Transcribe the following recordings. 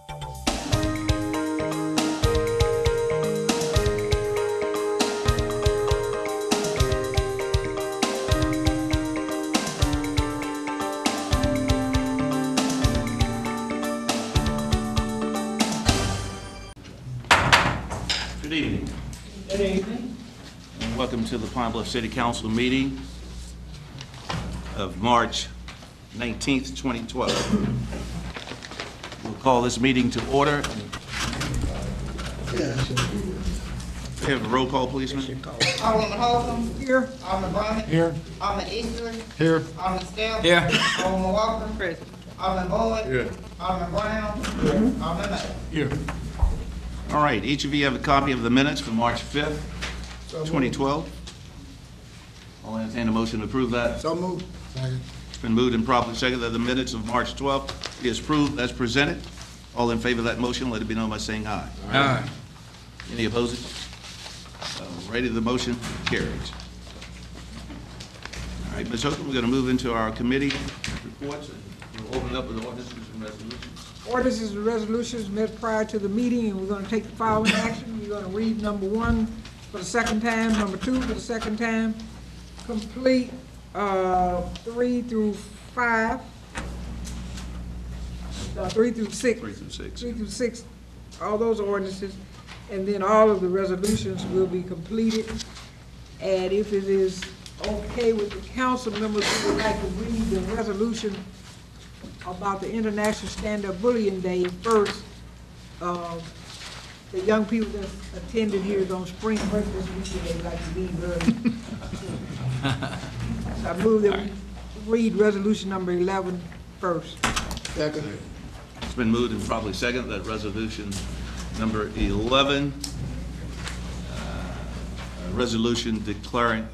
Good evening. Good evening. And welcome to the Pine Bluff City Council meeting of March 19th, 2012. We'll call this meeting to order. We have a roll call, please, ma'am. Alderman Holcomb. Here. Alderman Browning. Here. Alderman Easterly. Here. Alderman Stell. Here. Alderman Walker. Present. Alderman Boyd. Here. Alderman Brown. Here. Alderman Mayor. Here. All right, each of you have a copy of the minutes for March 5th, 2012. I'll entertain a motion to approve that. So moved. Second. It's been moved and properly seconded that the minutes of March 12th is approved as presented. All in favor of that motion, let it be known by saying aye. Aye. Any opposed? Ready, the motion carries. All right, Ms. Holcomb, we're going to move into our committee reports, and we'll open up with ordinances and resolutions. Ordinances and resolutions met prior to the meeting, and we're going to take the following action. We're going to read number 1 for the second time, number 2 for the second time, complete 3 through 5, 3 through 6. 3 through 6. 3 through 6, all those ordinances, and then all of the resolutions will be completed. And if it is okay with the council members, we would like to read the resolution about the International Stand-Up Bullying Day first. The young people that attended here is on spring break this weekend, they'd like to leave early. So I move that we read resolution number 11 first. Second. It's been moved and properly seconded that resolution number 11, resolution declaring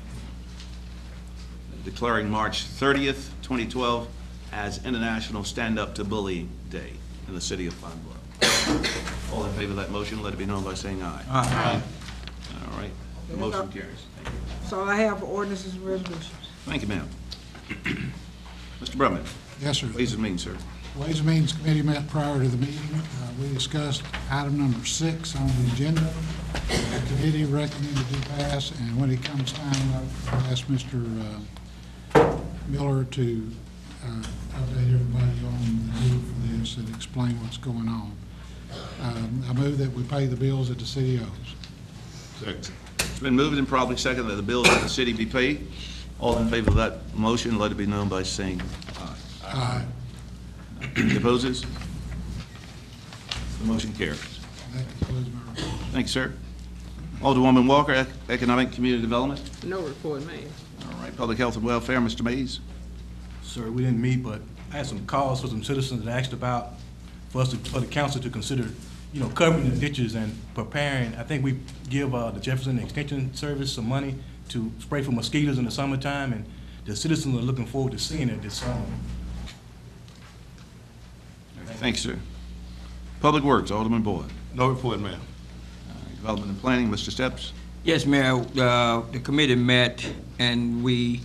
March 30th, 2012 as International Stand Up to Bullying Day in the city of Pine Bluff. All in favor of that motion, let it be known by saying aye. Aye. All right, the motion carries. Thank you. That's all I have for ordinances and resolutions. Thank you, ma'am. Mr. Brumman, Yes, sir. Ways and Means, sir. Ways and Means Committee met prior to the meeting. We discussed item number 6 on the agenda. The committee recommended to pass, and when it comes time, I'll ask Mr. Miller to update everybody on the need for this and explain what's going on. I move that we pay the bills that the city owes. Second. It's been moved and properly seconded that the bills of the city be paid. All in favor of that motion, let it be known by saying aye. Aye. Any opposes? The motion carries. That concludes my report. Thank you, sir. Alderwoman Walker, Economic Community Development. No report made. All right, Public Health and Welfare, Mr. Mays. Sir, we didn't meet, but I had some calls for some citizens that asked about for the council to consider, covering the ditches and preparing. I think we give the Jefferson Extension Service some money to spray for mosquitoes in the summertime, and the citizens are looking forward to seeing it this summer. Thanks, sir. Public Works, Alderman Boyd. No report, ma'am. Development and Planning, Mr. Steps. Yes, Mayor. The committee met and we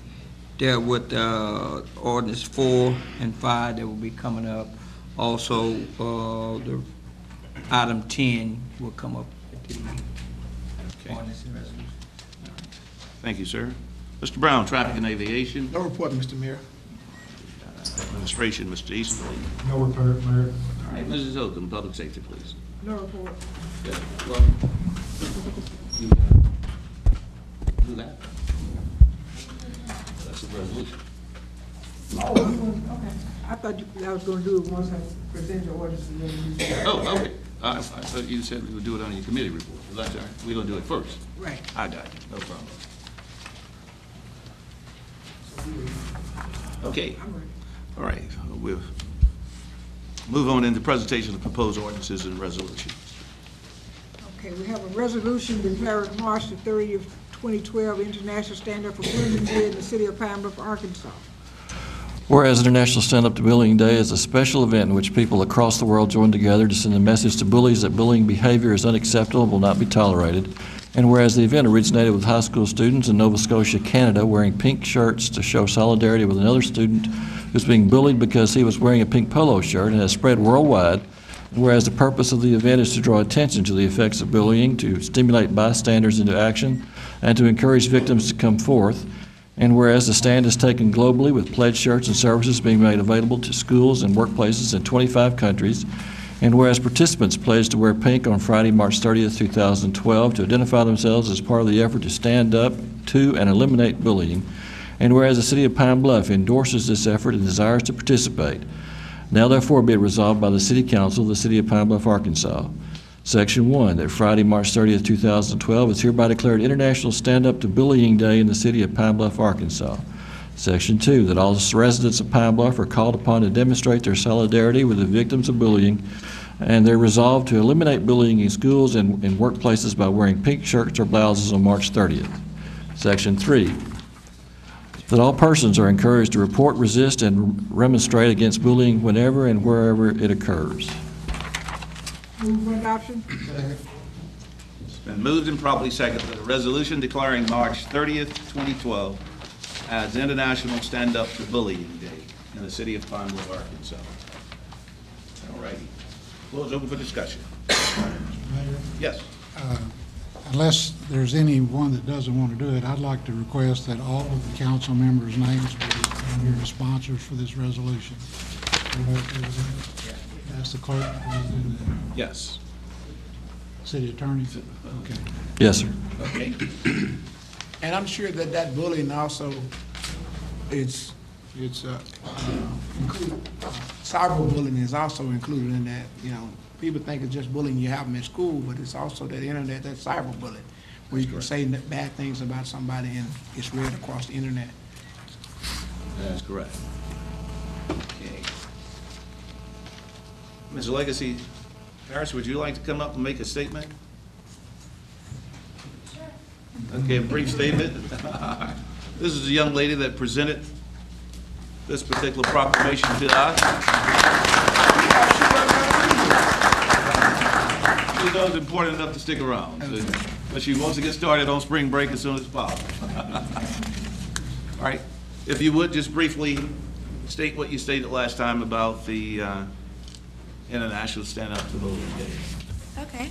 dealt with ordinance 4 and 5 that will be coming up. Also, the item 10 will come up at the ordinance and resolution. Thank you, sir. Mr. Brown, Traffic and Aviation. No report, Mr. Mayor. Administration, Mr. Easterly. No report, Mayor. All right, Mrs. Holcomb, Public Safety, please. No report. Good. Well, you do that. That's the resolution. Oh, okay. I thought I was going to do it once I present your ordinance and then you. Oh, okay. I thought you said we would do it on your committee report. Well, that's all right. We're going to do it first. Right. I got you. No problem. Okay. I'm ready. All right. We'll move on into presentation of proposed ordinances and resolutions. Okay, we have a resolution declaring March the 30th, 2012 International Stand Up for Bullying Day in the city of Pine Bluff, Arkansas. Whereas International Stand Up to Bullying Day is a special event in which people across the world join together to send a message to bullies that bullying behavior is unacceptable and will not be tolerated. And whereas the event originated with high school students in Nova Scotia, Canada, wearing pink shirts to show solidarity with another student who's being bullied because he was wearing a pink polo shirt, and has spread worldwide, Whereas the purpose of the event is to draw attention to the effects of bullying, to stimulate bystanders into action, and to encourage victims to come forth. And whereas the stand is taken globally with pledge shirts and services being made available to schools and workplaces in 25 countries. And whereas participants pledged to wear pink on Friday, March 30th, 2012 to identify themselves as part of the effort to stand up to and eliminate bullying. And whereas the City of Pine Bluff endorses this effort and desires to participate. Now therefore be it resolved by the City Council of the City of Pine Bluff, Arkansas. Section 1, that Friday, March 30th, 2012 is hereby declared International Stand Up to Bullying Day in the City of Pine Bluff, Arkansas. Section 2, that all residents of Pine Bluff are called upon to demonstrate their solidarity with the victims of bullying and their resolve to eliminate bullying in schools and in workplaces by wearing pink shirts or blouses on March 30th. Section 3, that all persons are encouraged to report, resist, and remonstrate against bullying whenever and wherever it occurs. Move for adoption. It's been moved and properly seconded that a resolution declaring March 30th, 2012 as International Stand Up to Bullying Day in the City of Pine Bluff, Arkansas. All righty. Floor is open for discussion. Mayor, Yes. unless there's anyone that doesn't want to do it, I'd like to request that all of the council members' names be on here as sponsors for this resolution. Ask the clerk, please do that. Yes. City attorney? Okay. Yes, sir. Okay. And I'm sure that that bullying also, it's cyberbullying is also included in that. You know, people think it's just bullying you have them at school, but it's also that internet, that cyberbullying, where you can say bad things about somebody and it's read across the internet. That's correct. Okay. Ms. Legacy Harris, would you like to come up and make a statement? Okay, a brief statement. This is the young lady that presented this particular proclamation to us. She knows it's important enough to stick around, but she wants to get started on spring break as soon as possible. All right, if you would just briefly state what you stated last time about the International Stand Up to Bullying Day. Okay.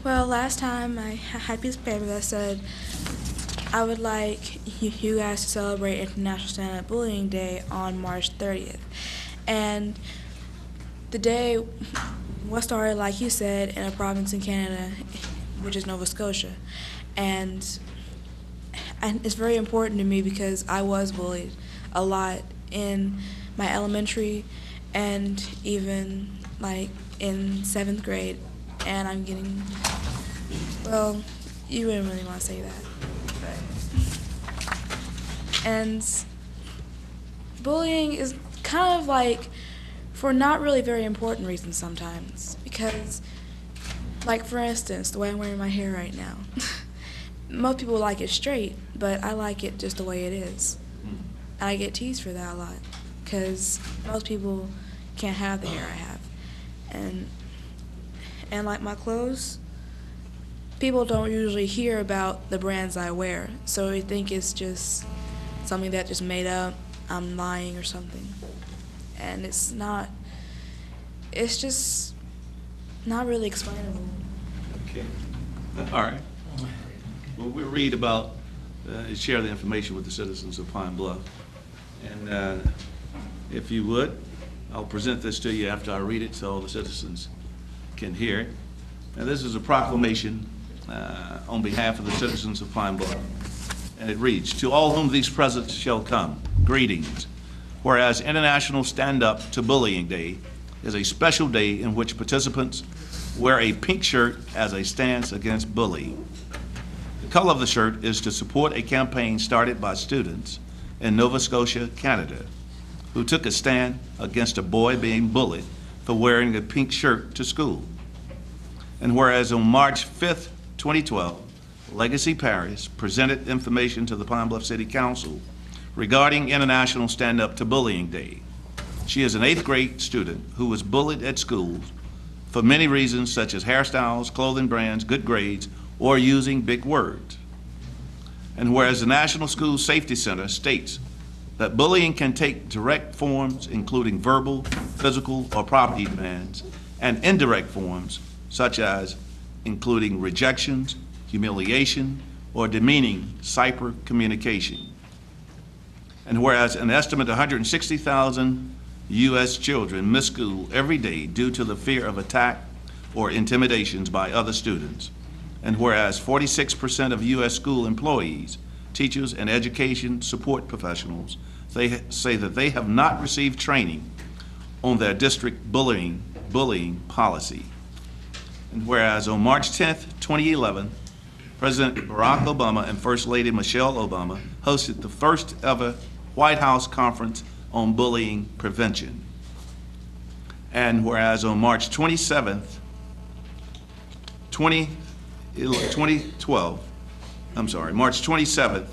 Well, last time I had a piece of paper that said I would like you guys to celebrate International Stand Up Bullying Day on March 30th. And the day was started, like you said, in a province in Canada, which is Nova Scotia. And it's very important to me because I was bullied a lot in my elementary and even like in 7th grade. And I'm getting, well, you wouldn't really want to say that. But, and bullying is kind of like for not really very important reasons sometimes. Because, like for instance, the way I'm wearing my hair right now. Most people like it straight, but I like it just the way it is. And I get teased for that a lot. Because most people can't have the hair I have. And like my clothes, people don't usually hear about the brands I wear, so they think it's just something that just made up, I'm lying or something. And it's not, it's just not really explainable. Okay. All right. Well, we'll read about, share the information with the citizens of Pine Bluff. And if you would, I'll present this to you after I read it so the citizens can hear it. And this is a proclamation on behalf of the citizens of Pine Bluff. And it reads, "To all whom these presents shall come, greetings. Whereas International Stand Up to Bullying Day is a special day in which participants wear a pink shirt as a stance against bullying. The color of the shirt is to support a campaign started by students in Nova Scotia, Canada, who took a stand against a boy being bullied for wearing a pink shirt to school. And whereas on March 5th, 2012, Legacy Paris presented information to the Pine Bluff City Council regarding International Stand Up to Bullying Day. She is an 8th grade student who was bullied at school for many reasons such as hairstyles, clothing brands, good grades, or using big words. And whereas the National School Safety Center states that bullying can take direct forms including verbal, physical, or property demands, and indirect forms such as including rejections, humiliation, or demeaning cyber communication. And whereas an estimate of 160,000 U.S. children miss school every day due to the fear of attack or intimidations by other students, and whereas 46% of U.S. school employees, teachers, and education support professionals say that they have not received training on their district bullying policy. And whereas on March 10th, 2011, President Barack Obama and First Lady Michelle Obama hosted the first ever White House Conference on Bullying Prevention. And whereas on March 27th, 2012, March 27th,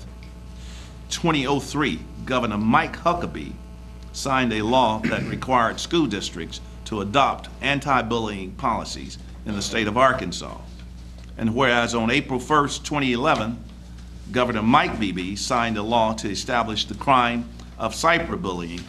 2003, Governor Mike Huckabee signed a law that required school districts to adopt anti-bullying policies in the state of Arkansas. And whereas on April 1st, 2011, Governor Mike Beebe signed a law to establish the crime of cyberbullying.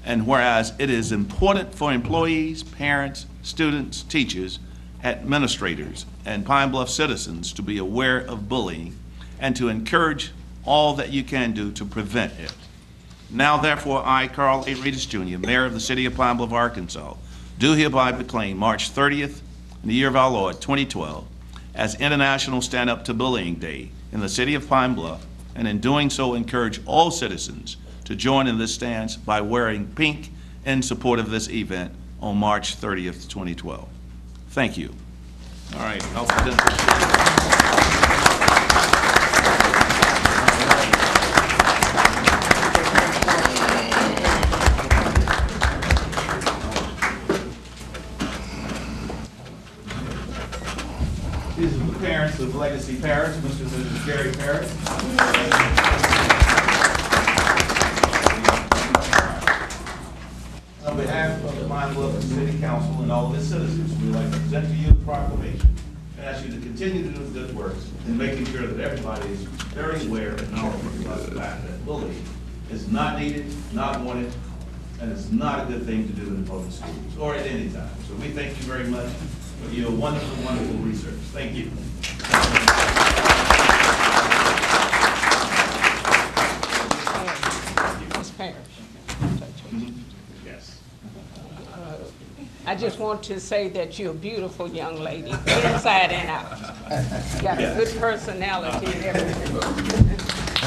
And whereas it is important for employees, parents, students, teachers, administrators, and Pine Bluff citizens to be aware of bullying and to encourage all that you can do to prevent it. Now therefore, I, Carl A. Reedus Jr., Mayor of the City of Pine Bluff, Arkansas, do hereby proclaim March 30th in the year of our Lord, 2012, as International Stand Up to Bullying Day in the City of Pine Bluff, and in doing so encourage all citizens to join in this stance by wearing pink in support of this event on March 30th, 2012. Thank you. All right, I'll present These are the parents of Legacy Parents, Mr. and Mrs. Gary Parrott. On behalf of the Pine Bluff City Council and all of its citizens, we would like to present to you the proclamation and ask you to continue to do the good work in making sure that everybody is very aware and knowledgeable about the fact that bullying is not needed, not wanted, and it's not a good thing to do in the public schools or at any time. So we thank you very much for your wonderful, wonderful research. Thank you. Ms. Parrish. Yes. I just want to say that you're a beautiful young lady, inside and out. You got a good personality and everything.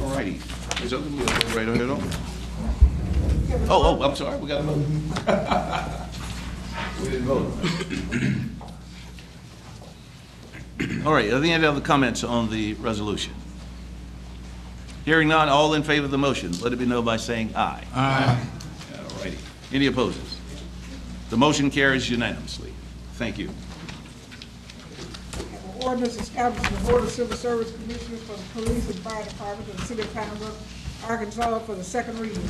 All righty. Is that right on it on? Oh, I'm sorry, we got to vote. We didn't vote. All right, are there any other comments on the resolution? Hearing none, all in favor of the motion, let it be known by saying aye. Aye. All righty. Any opposers? The motion carries unanimously. Thank you. Ordinance establishing the Board of Civil Service Commissioners for the Police and Fire Department of the City of Pine Bluff, Arkansas for the second reading.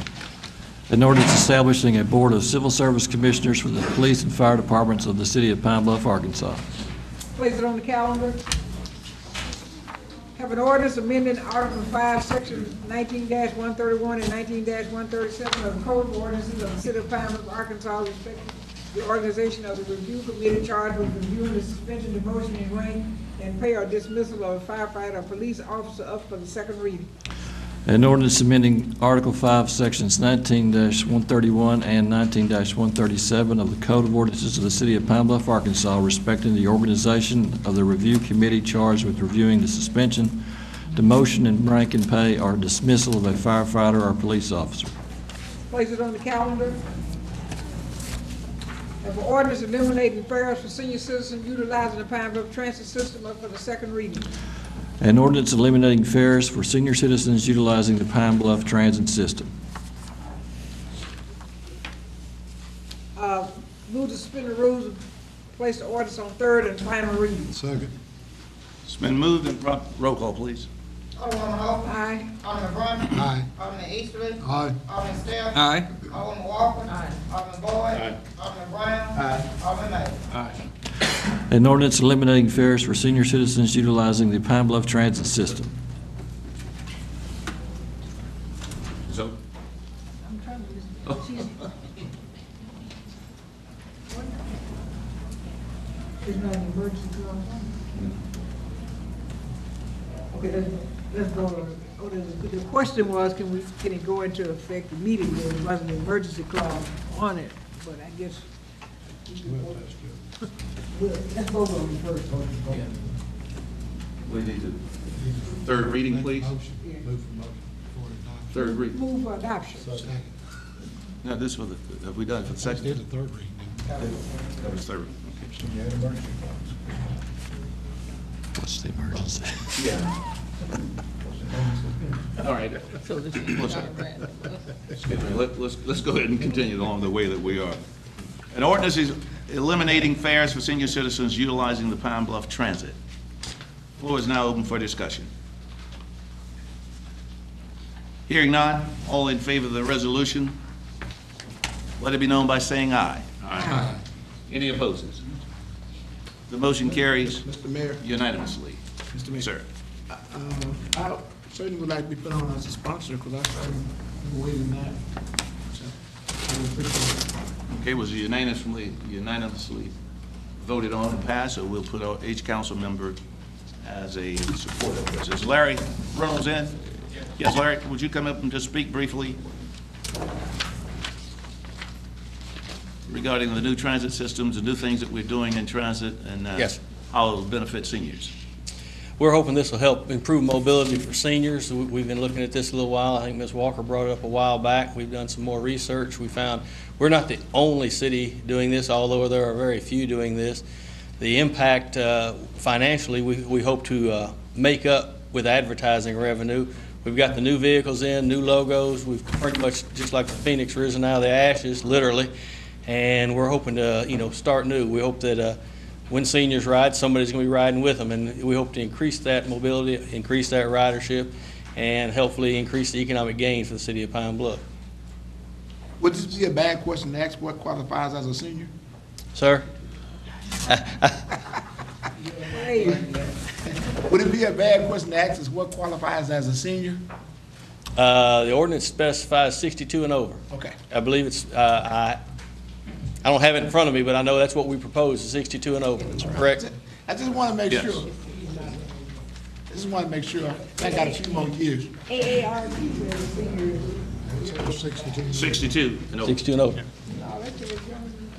An ordinance establishing a Board of Civil Service Commissioners for the Police and Fire Departments of the City of Pine Bluff, Arkansas. Place it on the calendar. Have an ordinance amending Article 5, Section 19-131 and 19-137 of the Code of Ordinances of the City of Pine Bluff, Arkansas, respecting the organization of the review committee charged with reviewing the suspension, demotion, and rank and pay or dismissal of a firefighter or police officer up for the second reading. An ordinance amending Article 5, Sections 19-131 and 19-137 of the Code of Ordinances of the City of Pine Bluff, Arkansas, respecting the organization of the review committee charged with reviewing the suspension, demotion, and rank and pay or dismissal of a firefighter or police officer. Place it on the calendar. Have an ordinance eliminating fares for senior citizens utilizing the Pine Bluff transit system up for the second reading. An ordinance eliminating fares for senior citizens utilizing the Pine Bluff transit system. Move to suspend the rules and place the ordinance on third and final reading. Second. It's been moved and roll call, please. Alderman Hope. Aye. Alderman Brun. Aye. Alderman Easterly. Aye. Alderman Steph. Aye. Alderman Walker. Aye. Alderman Boyd. Alderman Brown. Alderman Mays. An ordinance eliminating fares for senior citizens utilizing the Pine Bluff Transit System. So, I'm trying to listen. It's not an emergency clause. Okay, let's go on. Oh, the question was, can it go into effect immediately? There wasn't an emergency clause on it, but I guess. Let's vote on it first. we need to, third reading, please. Move for motion for adoption. Third reading. Move for adoption. Second. No, this was, have we done it for the Did second? the third reading. That was third. What's the emergency? Yeah. All right. So this is not random. Excuse me, let's go ahead and continue along the way that we are. An ordinance is eliminating fares for senior citizens utilizing the Pine Bluff Transit. Floor is now open for discussion. Hearing none, all in favor of the resolution, let it be known by saying aye. Aye. Any opposers? The motion carries Mr. Mayor, unanimously. Mr. Mayor. Sir. I certainly would like to be put on as a sponsor, because I certainly believe in that. So, I would appreciate it. Okay, was unanimously voted on and passed, so we'll put each council member as a supporter of this. Is Larry Reynolds in? Yes, Larry, would you come up and just speak briefly regarding the new transit systems, the new things that we're doing in transit, and Yes. how it will benefit seniors? We're hoping this will help improve mobility for seniors. We've been looking at this a little while. I think Ms. Walker brought it up a while back. We've done some more research. We found we're not the only city doing this, although there are very few doing this. The impact financially, we hope to make up with advertising revenue. We've got the new vehicles in, new logos. We've pretty much, just like the Phoenix, risen out of the ashes, literally. And we're hoping to, start new. We hope that when seniors ride, somebody's going to be riding with them, and we hope to increase that mobility, increase that ridership, and hopefully increase the economic gain for the city of Pine Bluff. Would this be a bad question to ask what qualifies as a senior? Sir? Would it be a bad question to ask us what qualifies as a senior? The ordinance specifies 62 and over. Okay. I believe it's, I don't have it in front of me, but I know that's what we propose, is 62 and over, correct? I just want to make Yes. sure. I just want to make sure. I got a few more years. AARP says seniors. 62. 62 and over. 62 and over. No, that's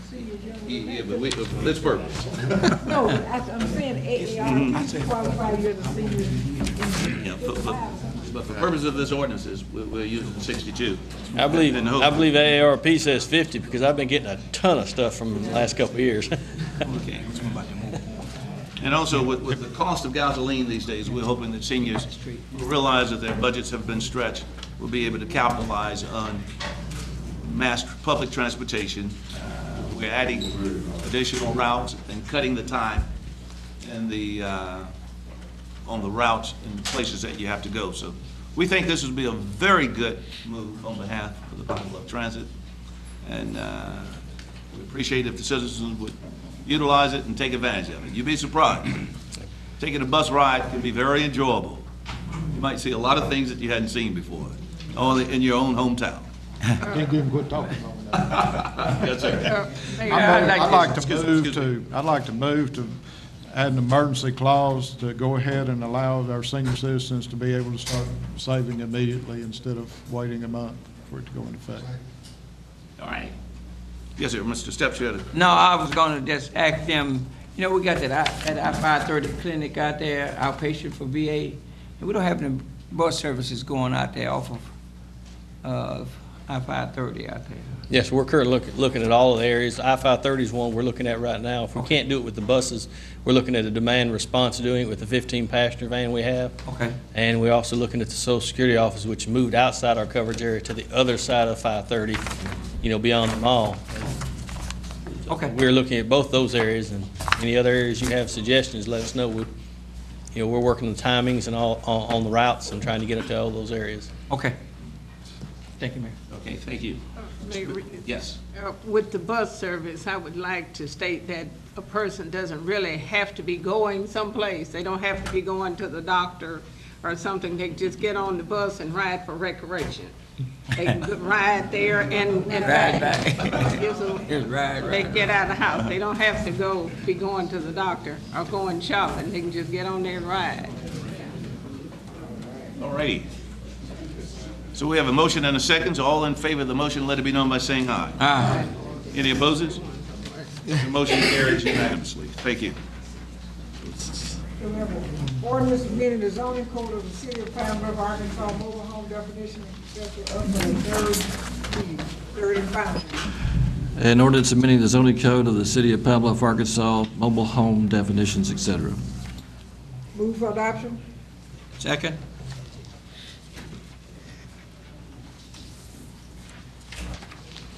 seniors younger. Yeah, but for this purpose. No, I'm saying AARP qualify you as a senior. Yeah, but for purposes of this ordinance, we're using 62. I believe And hope. AARP says 50, because I've been getting a ton of stuff from the last couple of years. Okay. And also, with the cost of gasoline these days, we're hoping that seniors will realize that their budgets have been stretched, will be able to capitalize on mass public transportation. We're adding additional routes and cutting the time and on the routes and places that you have to go. So we think this would be a very good move on behalf of the Pine Bluff Transit. And we appreciate if the citizens would utilize it and take advantage of it. You'd be surprised. Taking a bus ride can be very enjoyable. You might see a lot of things that you hadn't seen before, only in your own hometown. Can't even quit talking about that. Yes, sir. I'd like to Excuse me, move excuse me. to, I'd like to move to add an emergency clause to go ahead and allow our senior citizens to be able to start saving immediately instead of waiting a month for it to go into effect. All right. Yes, sir, Mr. Steps, you had a No, I was gonna just ask them, we got that I-530 clinic out there, outpatient for VA, and we don't have any bus services going out there off of I-530 out there. Yes, we're currently looking at all of the areas. I-530 is one we're looking at right now. If we can't do it with the buses, we're looking at a demand response, doing it with the 15-passenger van we have. Okay. And we're also looking at the Social Security office, which moved outside our coverage area to the other side of 530, beyond the mall. Okay. We're looking at both those areas, and any other areas you have suggestions, let us know. We're working the timings and all on the routes and trying to get it to all those areas. Okay. Thank you, Mayor. Okay, thank you. Mayor, Yes. With the bus service, I would like to state that a person doesn't really have to be going someplace. They don't have to be going to the doctor or something. They just get on the bus and ride for recreation. They can ride there and Ride back. back. Gives them- Just ride, They ride. get out of the house. They don't have to be going to the doctor or going shopping. They can just get on there and ride. All righty. So we have a motion and a second. So all in favor of the motion, let it be known by saying aye. Aye. Any opposes? The motion carries unanimously. Thank you. We have an ordinance amending the zoning code of the city of Pine Bluff, Arkansas, mobile home definition, etc., up for the third and final. An ordinance amending the zoning code of the city of Pine Bluff, Arkansas, mobile home definitions, etc. Move for adoption? Second?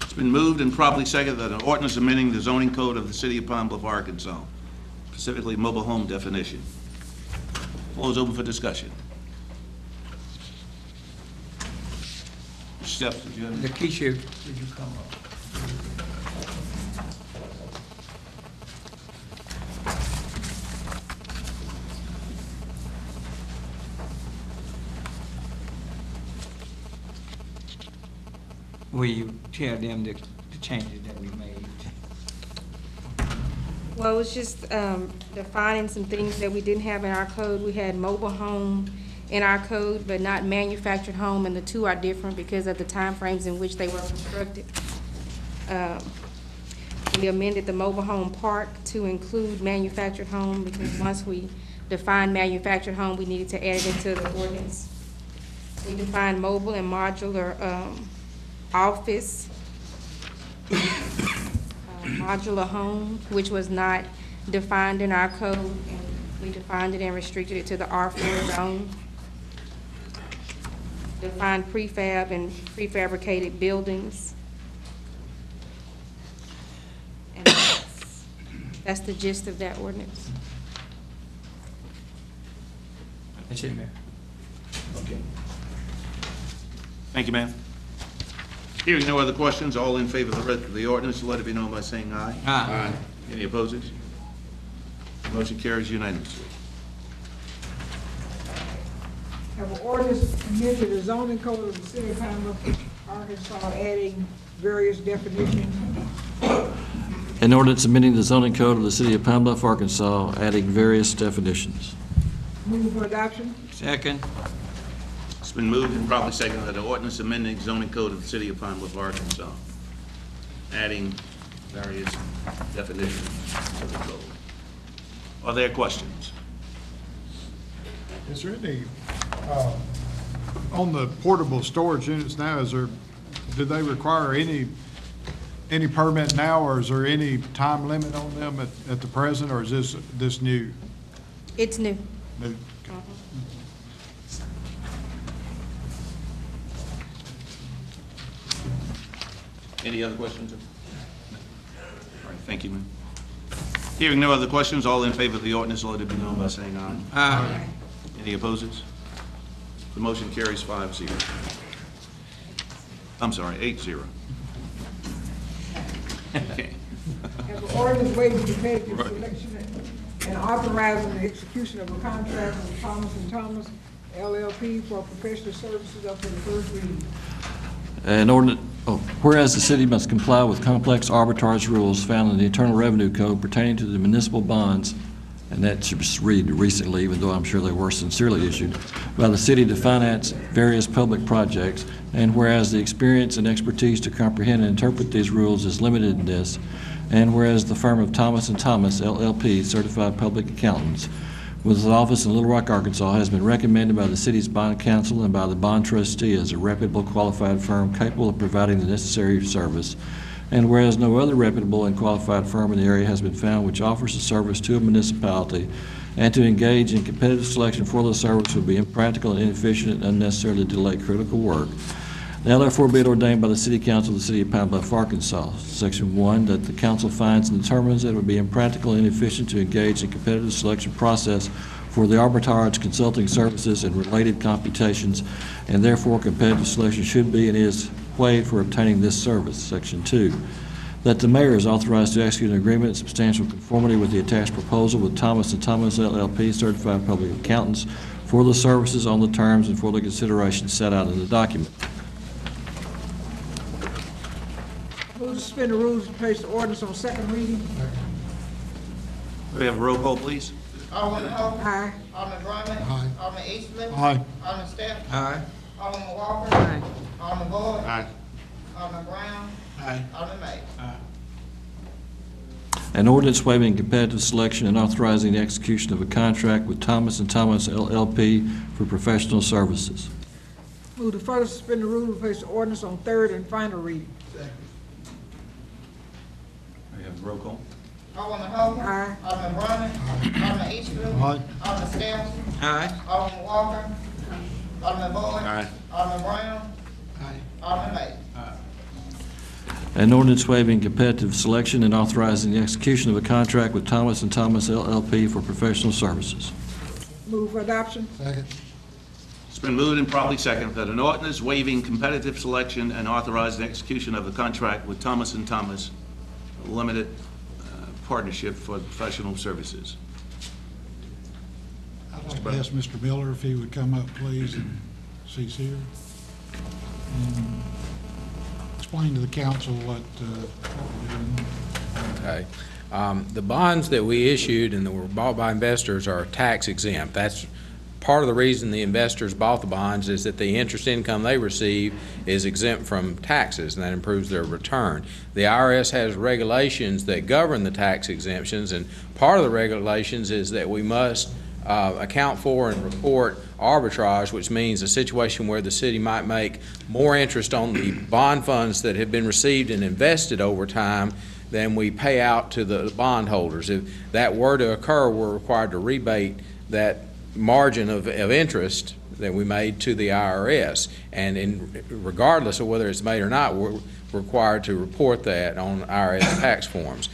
It's been moved and properly seconded that an ordinance amending the zoning code of the city of Pine Bluff, Arkansas, specifically mobile home definition. Floor is open for discussion. Mr. Steps, did you have any? Lakeisha, would you come up? Will you tell them the changes that we made? Well, it was just defining some things that we didn't have in our code. We had mobile home in our code, but not manufactured home, and the two are different because of the timeframes in which they were constructed. We amended the mobile home park to include manufactured home, because once we defined manufactured home, we needed to add it into the ordinance. We defined mobile and modular office, modular home, which was not defined in our code, and we defined it and restricted it to the R4 zone. Defined prefab and prefabricated buildings. And that's the gist of that ordinance. That's it, Mayor. Okay. Thank you, ma'am. Hearing no other questions, all in favor of the ordinance, let it be known by saying aye. Aye. Any opposes? The motion carries unanimously. Have an ordinance amending the zoning code of the city of Pine Bluff, Arkansas, adding various definitions. An ordinance amending the zoning code of the city of Pine Bluff, Arkansas, adding various definitions. Move for adoption? Second? It's been moved and properly seconded that the ordinance amending zoning code of the city of Pine Bluff, Arkansas, adding various definitions to the code. Are there questions? Is there any, on the portable storage units now, do they require any permit now, or is there any time limit on them at the present, or is this new? It's new. New. Any other questions? All right, thank you, ma'am. Hearing no other questions, all in favor of the ordinance, let it be known by saying aye. Aye. Any opposes? The motion carries 5-0. I'm sorry, 8-0. Okay. Have an ordinance waiving competitive Right. selection and authorizing the execution of a contract with Thomas & Thomas LLP for professional services up for the first reading. An ordinance, whereas the city must comply with complex arbitrage rules found in the Internal Revenue Code pertaining to the municipal bonds, and that should be read recently, even though I'm sure they were sincerely issued, by the city to finance various public projects, and whereas the experience and expertise to comprehend and interpret these rules is limited in this, and whereas the firm of Thomas & Thomas LLP, Certified Public Accountants, with an office in Little Rock, Arkansas, has been recommended by the city's bond council and by the bond trustee as a reputable, qualified firm capable of providing the necessary service. And whereas no other reputable and qualified firm in the area has been found which offers a service to a municipality, and to engage in competitive selection for the service would be impractical and inefficient and unnecessarily delay critical work. Now therefore be it ordained by the City Council of the City of Pine Bluff, Arkansas, Section 1, that the council finds and determines that it would be impractical and inefficient to engage in competitive selection process for the arbitrage consulting services and related computations, and therefore competitive selection should be and is waived for obtaining this service. Section 2, that the mayor is authorized to execute an agreement in substantial conformity with the attached proposal with Thomas & Thomas LLP, certified public accountants, for the services on the terms and for the consideration set out in the document. Move to suspend the rules and place the ordinance on second reading. We have a roll call, please. Alderman Hope. Aye. Alderman Drummond. Aye. Alderman Eastman. Aye. Alderman Steph. Aye. Alderman Walker. Aye. Alderman Boyd. Aye. Alderman Brown. Aye. Alderman May. An ordinance waiving competitive selection and authorizing the execution of a contract with Thomas & Thomas LLP for professional services. Move to further suspend the rules and place the ordinance on third and final reading. We have a roll call. Alderman Hope. Aye. Alderman Drummond. Alderman Eastman. Aye. Alderman Steph. Aye. Alderman Walker. Alderman Boyd. Aye. Alderman Brown. Aye. Alderman May. An ordinance waiving competitive selection and authorizing the execution of a contract with Thomas & Thomas LLP for professional services. Move for adoption. Second. It's been moved and properly seconded that an ordinance waiving competitive selection and authorizing the execution of a contract with Thomas & Thomas Limited Partnership for professional services. I'd like to ask Mr. Miller if he would come up, please, and see he's here. And explain to the council what we're doing. Okay. The bonds that we issued and that were bought by investors are tax exempt. That's part of the reason the investors bought the bonds, is that the interest income they receive is exempt from taxes, and that improves their return. The IRS has regulations that govern the tax exemptions, and part of the regulations is that we must account for and report arbitrage, which means a situation where the city might make more interest on the bond funds that have been received and invested over time than we pay out to the bondholders. If that were to occur, we're required to rebate that margin of interest that we made to the IRS. And regardless of whether it's made or not, we're required to report that on IRS tax forms.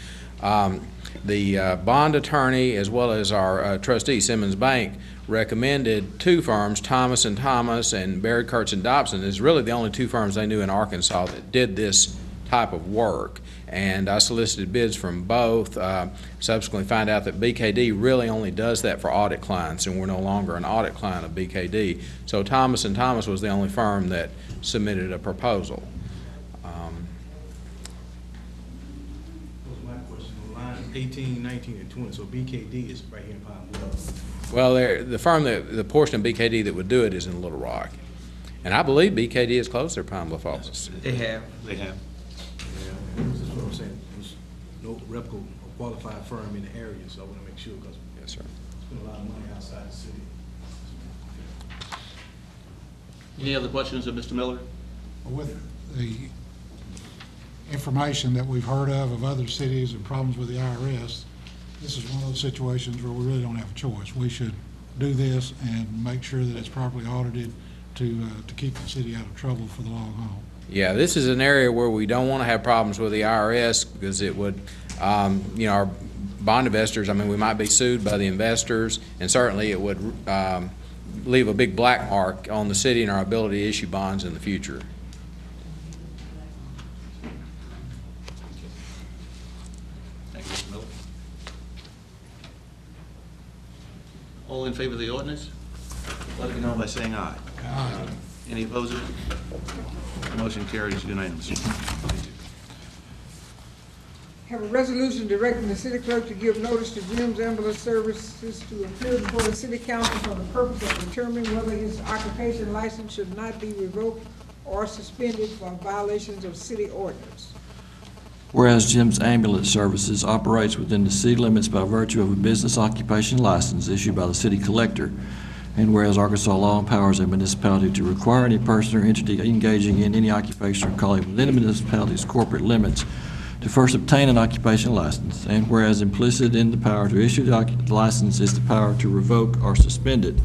The bond attorney, as well as our trustee, Simmons Bank, recommended two firms, Thomas & Thomas and Barry Kurtz & Dobson. Is really the only two firms they knew in Arkansas that did this type of work. And I solicited bids from both. Subsequently found out that BKD really only does that for audit clients, and we're no longer an audit client of BKD. So Thomas & Thomas was the only firm that submitted a proposal. That was my question. On line 18, 19, and 20, so BKD is right here in Pine Bluff. Well, the portion of BKD that would do it is in Little Rock. And I believe BKD has closed their Pine Bluff office. They have. They have. That's what I'm saying. There's no reputable or qualified firm in the area, so I want to make sure, because Yes, sir. spend a lot of money outside the city. Any other questions of Mr. Miller? With the information that we've heard of other cities and problems with the IRS, this is one of those situations where we really don't have a choice. We should do this and make sure that it's properly audited to keep the city out of trouble for the long haul. Yeah, this is an area where we don't want to have problems with the IRS, because it would, our bond investors, I mean, we might be sued by the investors, and certainly it would leave a big black mark on the city and our ability to issue bonds in the future. Thank you, Mr. Miller. All in favor of the ordinance? Let it be known by saying aye. Aye. Any opposers? Motion carries unanimously. Thank you. Have a resolution directing the city clerk to give notice to Jim's Ambulance Services to appear before the city council for the purpose of determining whether his occupation license should not be revoked or suspended for violations of city ordinance. Whereas Jim's Ambulance Services operates within the city limits by virtue of a business occupation license issued by the city collector, and whereas Arkansas law empowers a municipality to require any person or entity engaging in any occupation or calling within a municipality's corporate limits to first obtain an occupation license, and whereas implicit in the power to issue the license is the power to revoke or suspend it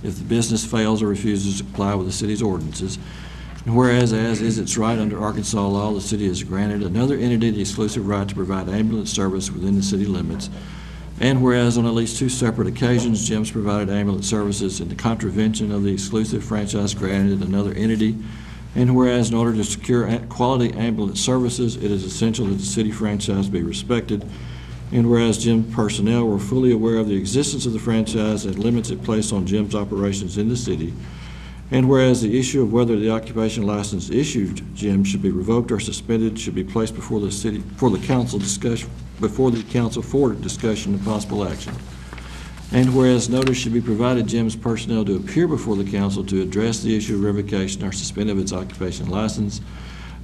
if the business fails or refuses to comply with the city's ordinances, and whereas, as is its right under Arkansas law, the city has granted another entity the exclusive right to provide ambulance service within the city limits, And whereas on at least 2 separate occasions, gyms provided ambulance services in the contravention of the exclusive franchise granted another entity, and whereas in order to secure quality ambulance services, it is essential that the city franchise be respected, and whereas gym personnel were fully aware of the existence of the franchise and limits it placed on gym's operations in the city, and whereas the issue of whether the occupation license issued gym should be revoked or suspended should be placed before the council for discussion and possible action. And whereas notice should be provided gym's personnel to appear before the council to address the issue of revocation or suspend of its occupation license,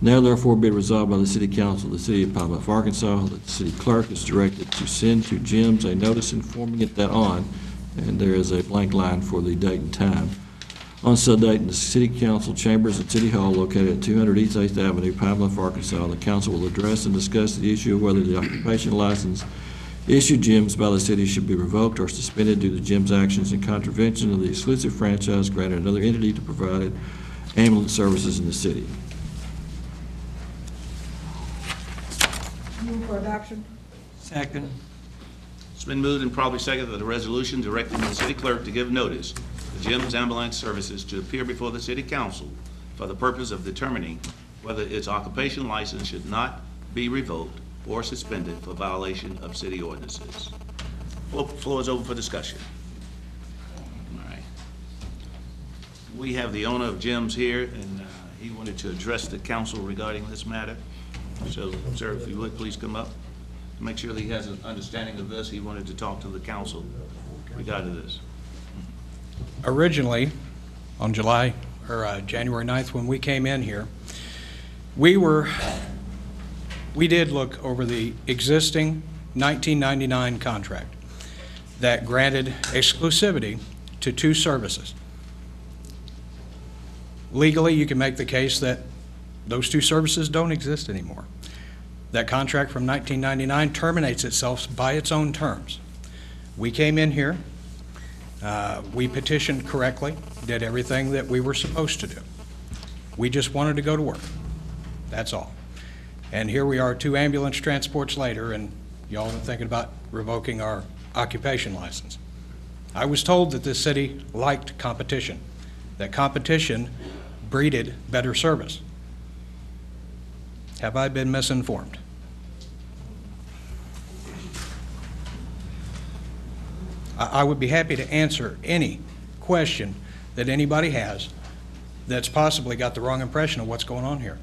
now therefore be resolved by the City Council of the City of Pine Bluff, Arkansas, that the city clerk is directed to send to gyms a notice informing it that and there is a blank line for the date and time, on said date in the City Council chambers at City Hall located at 200 East 8th Avenue, Pine Bluff, Arkansas, the council will address and discuss the issue of whether the occupation license issued gyms by the city should be revoked or suspended due to gyms' actions in contravention of the exclusive franchise granted another entity to provide ambulance services in the city. Move for adoption. Second. It's been moved and probably seconded that the resolution directing the city clerk to give notice to Jim's Ambulance Services to appear before the city council for the purpose of determining whether its occupation license should not be revoked or suspended for violation of city ordinances. Floor is open for discussion. All right. We have the owner of Jim's here, and he wanted to address the council regarding this matter. So, sir, if you would, please come up. To make sure that he has an understanding of this, he wanted to talk to the council regarding this. Originally, on January 9th, when we came in here, we did look over the existing 1999 contract that granted exclusivity to 2 services. Legally, you can make the case that those 2 services don't exist anymore. That contract from 1999 terminates itself by its own terms. We came in here, we petitioned correctly, did everything that we were supposed to do. We just wanted to go to work. That's all. And here we are 2 ambulance transports later, and y'all are thinking about revoking our occupation license. I was told that this city liked competition, that competition breeded better service. Have I been misinformed? I would be happy to answer any question that anybody has that's possibly got the wrong impression of what's going on here.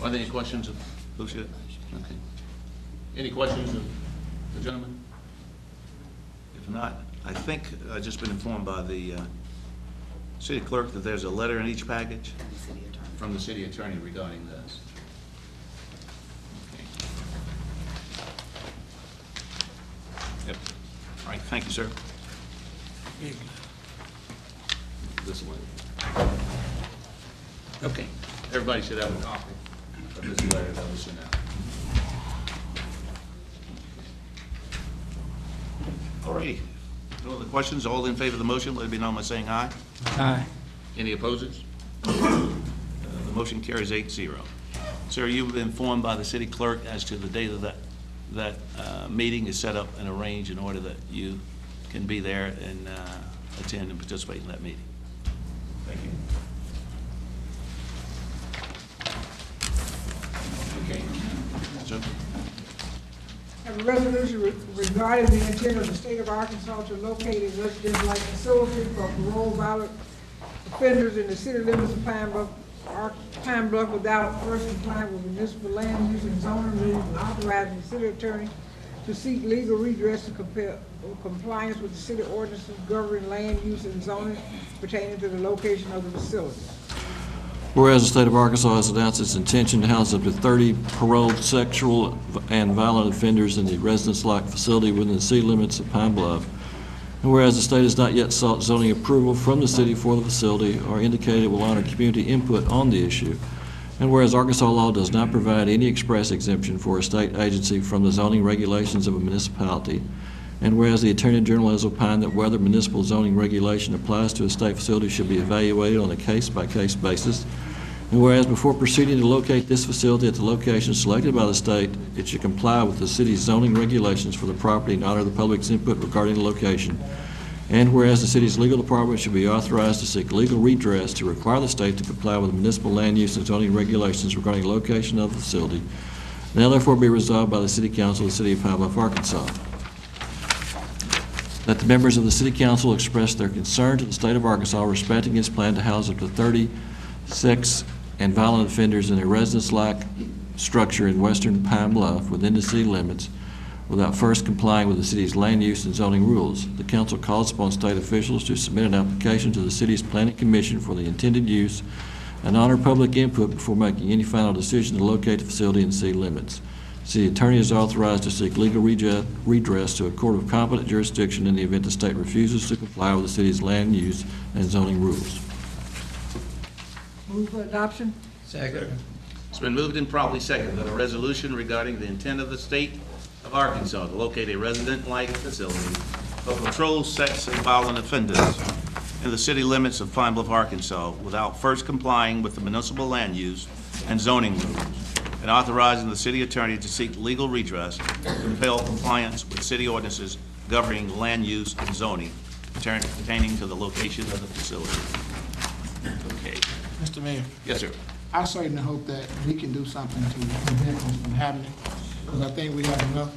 Are there any questions of Lucia? Okay. Any questions of the gentleman? If not, I think I've just been informed by the city clerk that there's a letter in each package from the city attorney regarding this. Okay. Yep. All right, thank you, sir. This one. Okay, everybody should have a copy of this letter that was sent out. All righty. No other questions? All in favor of the motion, let it be known by saying aye. Aye. Any opposers? The motion carries 8-0. Sir, you've been informed by the city clerk as to the date of that meeting is set up and arranged in order that you can be there and attend and participate in that meeting. Thank you. Okay. So, Have a resolution regarding the intent of the state of Arkansas to locate a residence-like facility for parole violent offenders in the city limits of Pine Bluff without first complying with municipal land use and zoning rules, and authorizing the city attorney to seek legal redress to compliance with the city ordinances governing land use and zoning pertaining to the location of the facility. Whereas the state of Arkansas has announced its intention to house up to 30 paroled sexual and violent offenders in the residence-like facility within the city limits of Pine Bluff, and whereas the state has not yet sought zoning approval from the city for the facility or indicated it will honor community input on the issue, and whereas Arkansas law does not provide any express exemption for a state agency from the zoning regulations of a municipality, and whereas the Attorney General has opined that whether municipal zoning regulation applies to a state facility should be evaluated on a case-by-case basis, And whereas before proceeding to locate this facility at the location selected by the state, it should comply with the city's zoning regulations for the property and honor the public's input regarding the location. And whereas the city's legal department should be authorized to seek legal redress to require the state to comply with municipal land use and zoning regulations regarding the location of the facility, now therefore be resolved by the City Council of the City of Pine Bluff, Arkansas, that the members of the City Council express their concern to the state of Arkansas respecting its plan to house up to 30 sex and violent offenders in a residence-like structure in western Pine Bluff within the city limits without first complying with the city's land use and zoning rules. The council calls upon state officials to submit an application to the city's planning commission for the intended use and honor public input before making any final decision to locate the facility in city limits. City attorney is authorized to seek legal redress to a court of competent jurisdiction in the event the state refuses to comply with the city's land use and zoning rules. Move for adoption? Second. It's been moved and properly seconded that a resolution regarding the intent of the state of Arkansas to locate a resident-like facility for controlled sex and violent offenders in the city limits of Pine Bluff, Arkansas, without first complying with the municipal land use and zoning rules, and authorizing the city attorney to seek legal redress to compel compliance with city ordinances governing land use and zoning pertaining to the location of the facility. Okay. Mr. Mayor, Yes, sir. I certainly hope that we can do something to prevent this from happening, because I think we have enough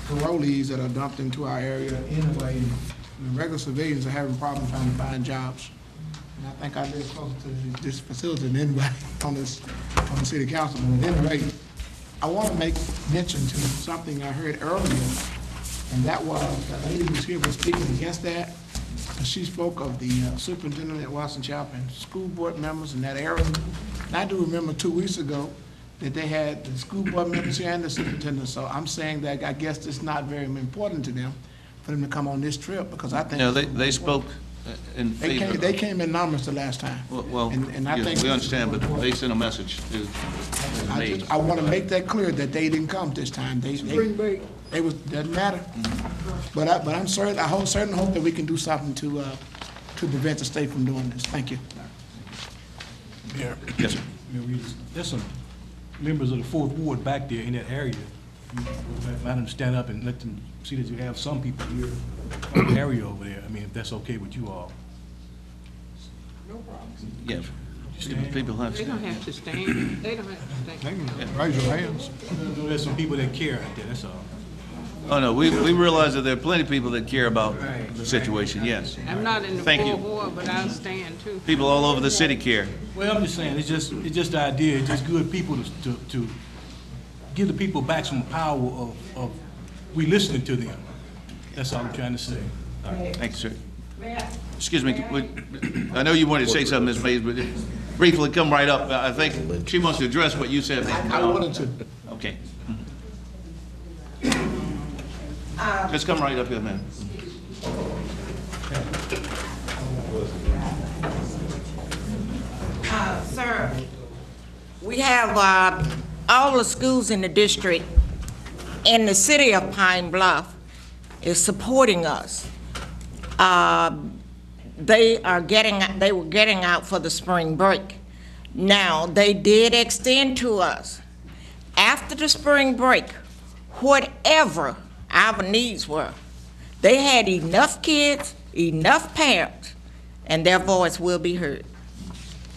parolees that are dumped into our area anyway, and regular civilians are having problems trying to find jobs. And I think I live closer to this facility than anybody on the city council. But at any rate, I want to make mention to something I heard earlier, and that was, the lady who was here was speaking against that. And she spoke of the superintendent at Watson Chapel and school board members in that area. And I do remember 2 weeks ago that they had the school board members here and the superintendent. So I'm saying that I guess it's not very important to them for them to come on this trip, because I think. No, they spoke in favor. They came in numbers the last time. Well, And I yes, think we understand, but they sent a message to me. I want to make that clear that they didn't come this time. Spring break. Doesn't matter. But I'm certain, certainly hope that we can do something to prevent the state from doing this. Thank you. Yeah. Yes, sir. There's some members of the Fourth Ward back there in that area. Let them stand up and let them see that you have some people here in the area over there. I mean, if that's okay with you all. No problem. Yes. People have They don't have to stand. They don't have to stand. Raise your hands. There's some people that care out there, that's all. Oh, no, we realize that there are plenty of people that care about the situation, yes. I'm not in the Thank you. Fourth Ward, but I'll stand too. People all over the city care. Well, I'm just saying, it's just the idea, it's just good people to give the people back some power of we listening to them. That's all I'm trying to say. Thank you, sir. Excuse me, I know you wanted to say something, Ms. Mays, but briefly, come right up. I think she wants to address what you said. I wanted to. Okay. Just come right up here, man. Sir, we have all the schools in the district and the city of Pine Bluff is supporting us. They were getting out for the spring break. Now, they did extend to us, after the spring break, whatever our needs were. They had enough kids, enough parents, and their voice will be heard.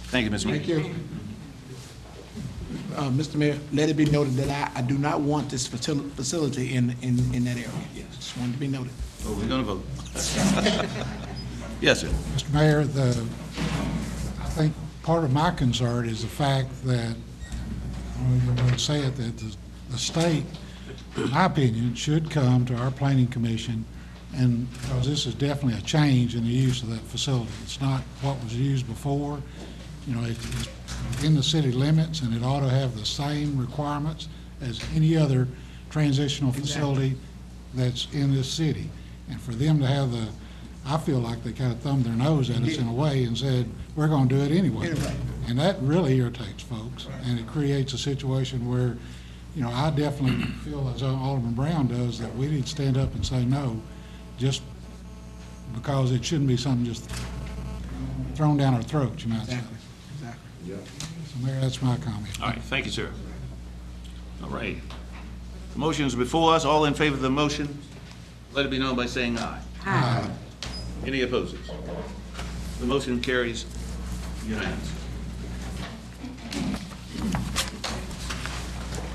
Thank you, Ms. Mays. Thank you. Mr. Mayor, let it be noted that I do not want this facility in that area. Just wanted to be noted. Oh, we're going to vote. Yes, sir. Mr. Mayor, I think part of my concern is the fact that, I would say it, that the state, in my opinion, should come to our planning commission, and because this is definitely a change in the use of that facility. It's not what was used before. You know, it's in the city limits, and it ought to have the same requirements as any other transitional facility that's in this city. And for them to have I feel like they kind of thumbed their nose at us in a way and said, we're going to do it anyway. And that really irritates folks, and it creates a situation where, you know, I definitely feel, as Alderman Brown does, that we need to stand up and say no, just because it shouldn't be something just thrown down our throats, you might say. Exactly. So Mayor, that's my comment. All right, thank you, sir. All right. The motion is before us. All in favor of the motion, let it be known by saying aye. Aye. Any opposers? The motion carries unanimously.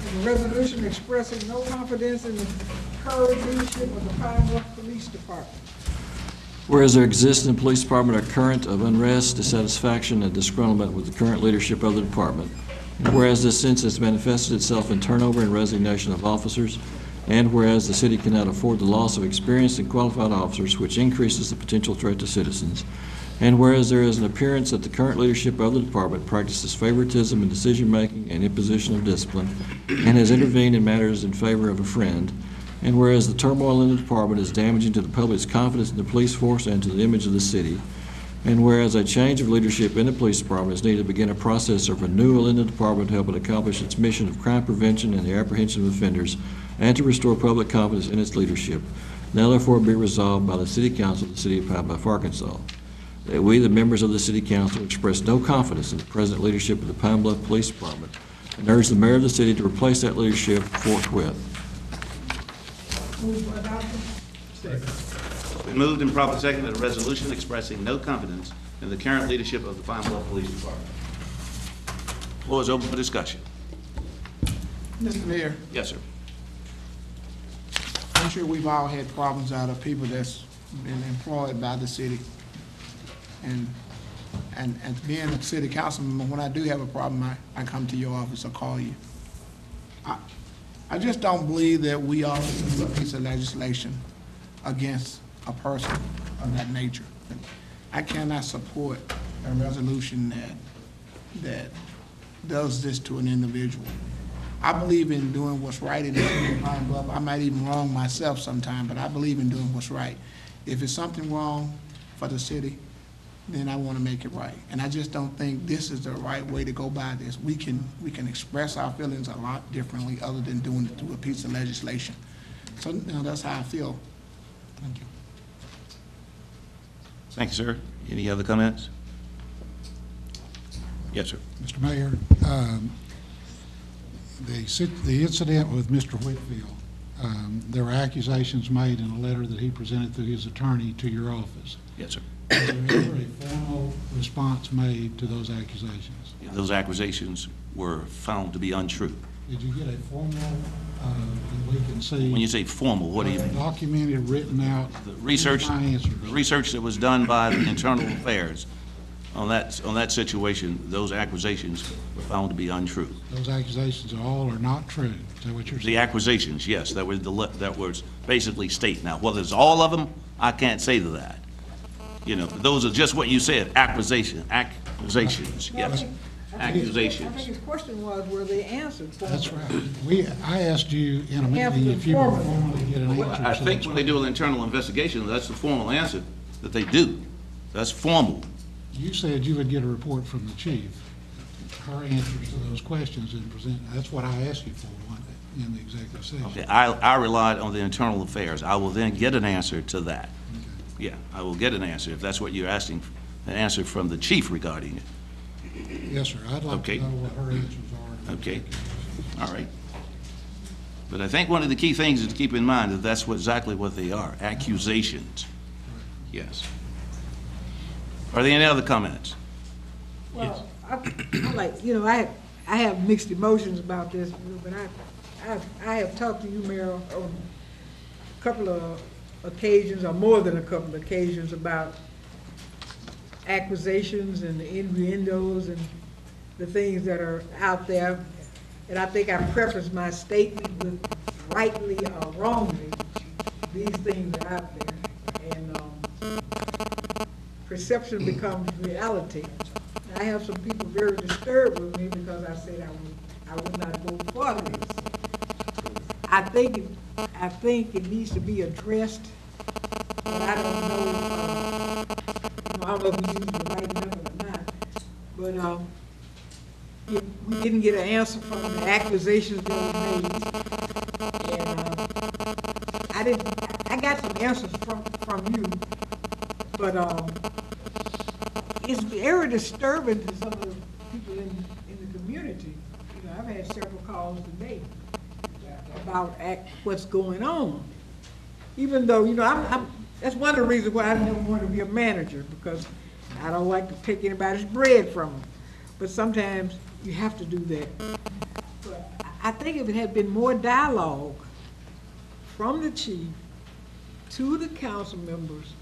A resolution expressing no confidence in the current leadership of the Pine Bluff Police Department. Whereas there exists in the police department a current of unrest, dissatisfaction, and disgruntlement with the current leadership of the department, and whereas this sense has manifested itself in turnover and resignation of officers, and whereas the city cannot afford the loss of experienced and qualified officers, which increases the potential threat to citizens, and whereas there is an appearance that the current leadership of the department practices favoritism in decision-making and imposition of discipline, and has intervened in matters in favor of a friend, and whereas the turmoil in the department is damaging to the public's confidence in the police force and to the image of the city, and whereas a change of leadership in the police department is needed to begin a process of renewal in the department to help it accomplish its mission of crime prevention and the apprehension of offenders, and to restore public confidence in its leadership, now therefore be resolved by the City Council of the City of Pine Bluff, Arkansas, that we, the members of the City Council, express no confidence in the present leadership of the Pine Bluff Police Department, and urge the mayor of the city to replace that leadership forthwith. Move for adoption. It's been moved and properly seconded that a resolution expressing no confidence in the current leadership of the Pine Bluff Police Department. Floor is open for discussion. Mr. Mayor, Yes, sir. I'm sure we've all had problems out of people that's been employed by the city. And being a city councilman, when I do have a problem, I come to your office or call you. I just don't believe that we ought to do a piece of legislation against a person of that nature. I cannot support a resolution that does this to an individual. I believe in doing what's right in the city of Pine Bluff. I might even wrong myself sometime, but I believe in doing what's right. If it's something wrong for the city, then I want to make it right. And I just don't think this is the right way to go by this. We can express our feelings a lot differently other than doing it through a piece of legislation. So, that's how I feel. Thank you. Thank you, sir. Any other comments? Yes, sir. Mr. Mayor, the incident with Mr. Whitfield, there were accusations made in a letter that he presented through his attorney to your office. Yes, sir. Was there ever a formal response made to those accusations? Those accusations were found to be untrue. Did you get a formal, that we can see? When you say formal, what do you mean? Documented, written out? The research that was done by the Internal Affairs on that situation, those accusations were found to be untrue. Those accusations all are not true. Is that what you're saying? The accusations, yes, that was basically state. Now, whether it's all of them, I can't say to that. Those are just what you said, accusations, yes, accusations. I think his question was, were they answered? That's right. I asked you in a meeting if you would formally get an answer. I think when they do an internal investigation, that's the formal answer that they do. That's formal. You said you would get a report from the chief, her answers to those questions and present. That's what I asked you for in the executive session. Okay, I relied on the Internal Affairs. I will then get an answer to that. Okay. Yeah, I will get an answer if that's what you're asking, an answer from the chief regarding it. Yes, sir. I'd like to know what her answers are. Okay. All right. But I think one of the key things is to keep in mind that that's exactly what they are, accusations. Yes. Are there any other comments? Well, I have mixed emotions about this, but I have talked to you, Mayor, on a couple of occasions, or more than a couple of occasions, about accusations and the innuendos and the things that are out there. And I think I prefaced my statement with rightly or wrongly, these things are out there. And perception becomes reality. I have some people very disturbed with me because I said I would not vote for this. I think it needs to be addressed, but I don't know. I don't know if we use the right number or not. But if we didn't get an answer from the accusations that were made, and I got some answers from you, but it's very disturbing to some of the people in the community. You know, I've had several calls today about what's going on. Even though, you know, that's one of the reasons why I never want to be a manager, because I don't like to take anybody's bread from them. But sometimes you have to do that. But I think if it had been more dialogue from the chief to the council members,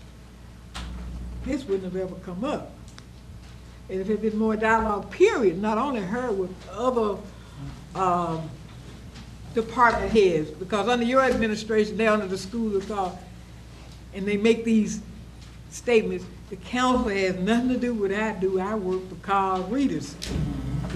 this wouldn't have ever come up. And if it had been more dialogue, period, not only her, with other department heads, because under your administration, they're under the school of thought, and they make these statements, the council has nothing to do with what I do, I work for card readers.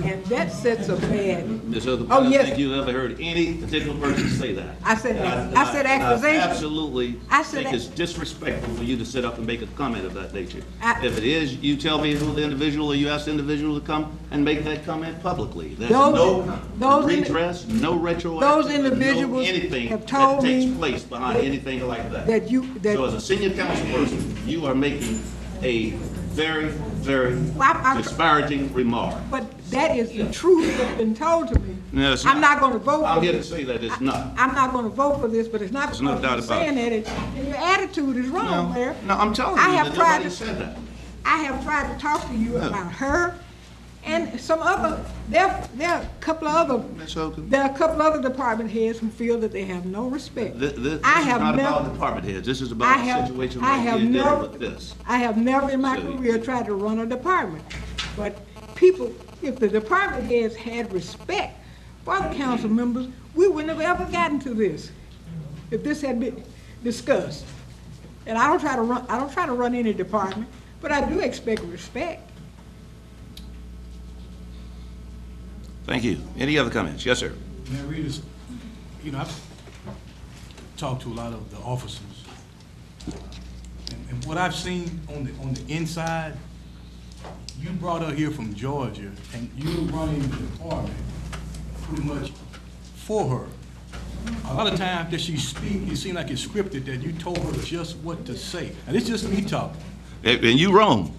And that sets a bad. Ms. Oakham, Oh, I don't yes. think you've ever heard any particular person say that. I said I accusation. absolutely I said think it's disrespectful for you to sit up and make a comment of that nature. I- If it is, you tell me who the individual, or you ask the individual to come and make that comment publicly. There's no redress, no retroactive, those individuals no anything have told that takes me place behind anything like that. that So as a senior council person, you are making a very, very disparaging remark. But that is the truth that's been told to me. No, it's I'm not going to vote for I'm here to this. say that it's not. I'm not going to vote for this, but it's not There's because no doubt you're about saying it. that. And your attitude is wrong, Mayor. No, I'm telling I you have that tried nobody to- said that. I have tried to talk to you about her and some other, there are a couple of other department heads who feel that they have no respect. This is I have not never- about department heads. This is I about have- a situation I right have here dealing never- with this. I have never in my career tried to run a department. But people, if the department heads had respect for the council members, we wouldn't have ever gotten to this, if this had been discussed. And I don't try to run any department, but I do expect respect. Thank you. Any other comments? Yes, sir. Mayor Reedus, you know, I've talked to a lot of the officers, and what I've seen on the inside, you brought her here from Georgia, and you running the department pretty much for her. A lot of times that she speaks, it seems like it's scripted, that you told her just what to say. And it's just me talking. And you wrong.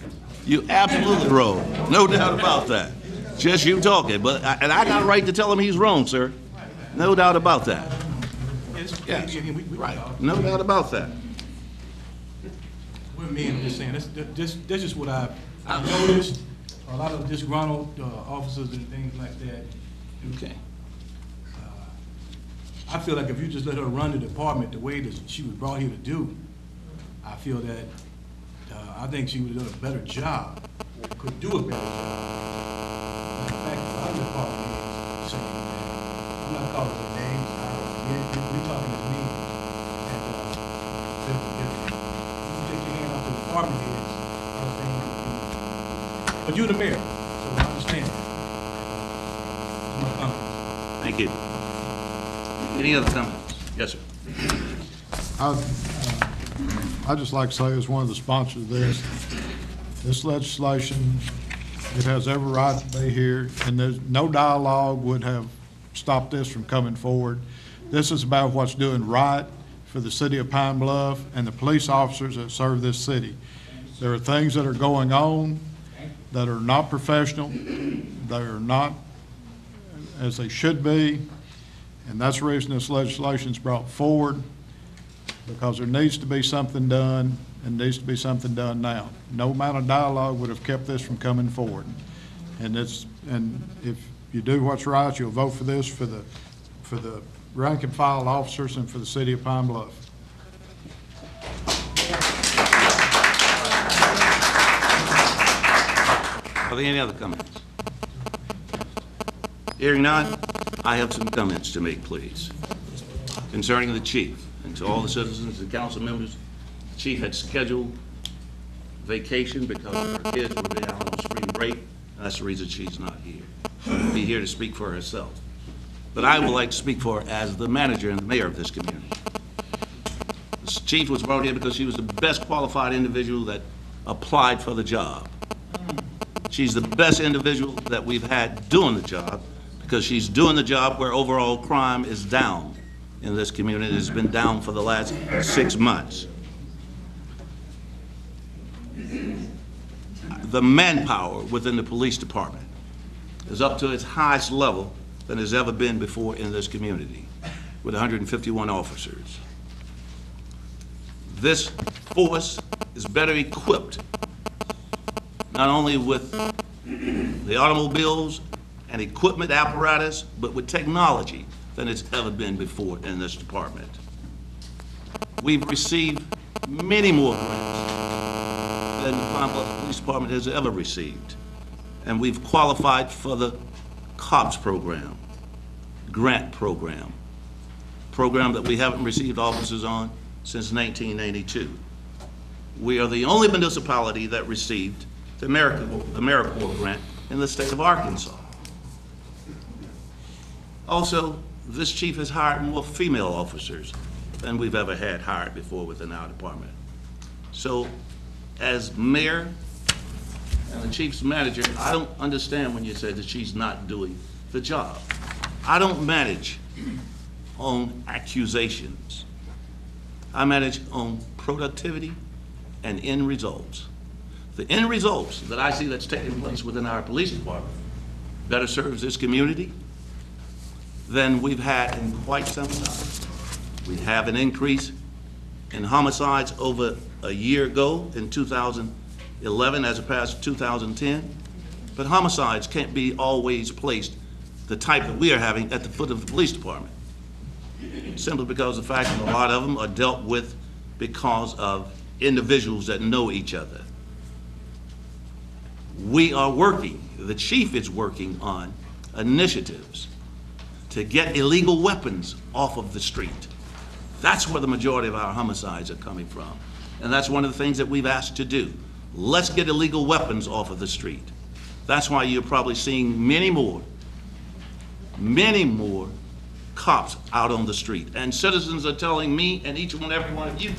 You absolutely wrong. No doubt about that. Just you talking. And I got a right to tell him he's wrong, sir. No doubt about that. Yes. Right. No doubt about that. We're men, I'm just saying, that's just what I've noticed. A lot of disgruntled officers and things like that. Okay. I feel like if you just let her run the department the way that she was brought here to do, I feel that I think she would have done a better job, could do a better job. In fact, a lot of department heads saying that, I'm not calling their names, we're talking as me. And you take your hand off the department heads, but you're the mayor, so I understand. That's my comment. Thank you. Any other comments? Yes, sir. I'd just like to say, as one of the sponsors of this legislation, it has every right to be here, and there's no dialogue would have stopped this from coming forward. This is about what's doing right for the city of Pine Bluff and the police officers that serve this city. There are things that are going on that are not professional, they are not as they should be, and that's the reason this legislation is brought forward, because there needs to be something done, and needs to be something done now. No amount of dialogue would have kept this from coming forward. And if you do what's right, you'll vote for this for the rank and file officers and for the city of Pine Bluff. Are there any other comments? Hearing none, I have some comments to make, please. Concerning the chief, and to all the citizens and council members, the chief had scheduled vacation because her kids were down on spring break. That's the reason she's not here. She'll be here to speak for herself. But I would like to speak for her as the manager and the mayor of this community. This chief was brought here because she was the best qualified individual that applied for the job. She's the best individual that we've had doing the job, because she's doing the job where overall crime is down in this community. It's been down for the last 6 months. the manpower within the police department is up to its highest level than has ever been before in this community, with 151 officers. This force is better equipped, not only with the automobiles and equipment apparatus, but with technology than it's ever been before in this department. We've received many more grants than the Pine Bluff Police Department has ever received. And we've qualified for the COPS program, grant program that we haven't received officers on since 1992. We are the only municipality that received the AmeriCorps grant in the state of Arkansas. Also, this chief has hired more female officers than we've ever had hired before within our department. So, as mayor and the chief's manager, I don't understand when you say that she's not doing the job. I don't manage on accusations. I manage on productivity and end results. The end results that I see that's taking place within our police department better serves this community than we've had in quite some time. We have an increase in homicides over a year ago in 2011 as opposed to 2010, but homicides can't be always placed the type that we are having at the foot of the police department, simply because of the fact that a lot of them are dealt with because of individuals that know each other. We are working, the chief is working on initiatives to get illegal weapons off of the street. That's where the majority of our homicides are coming from. And that's one of the things that we've asked to do. Let's get illegal weapons off of the street. That's why you're probably seeing many more cops out on the street. And citizens are telling me and each and every one of you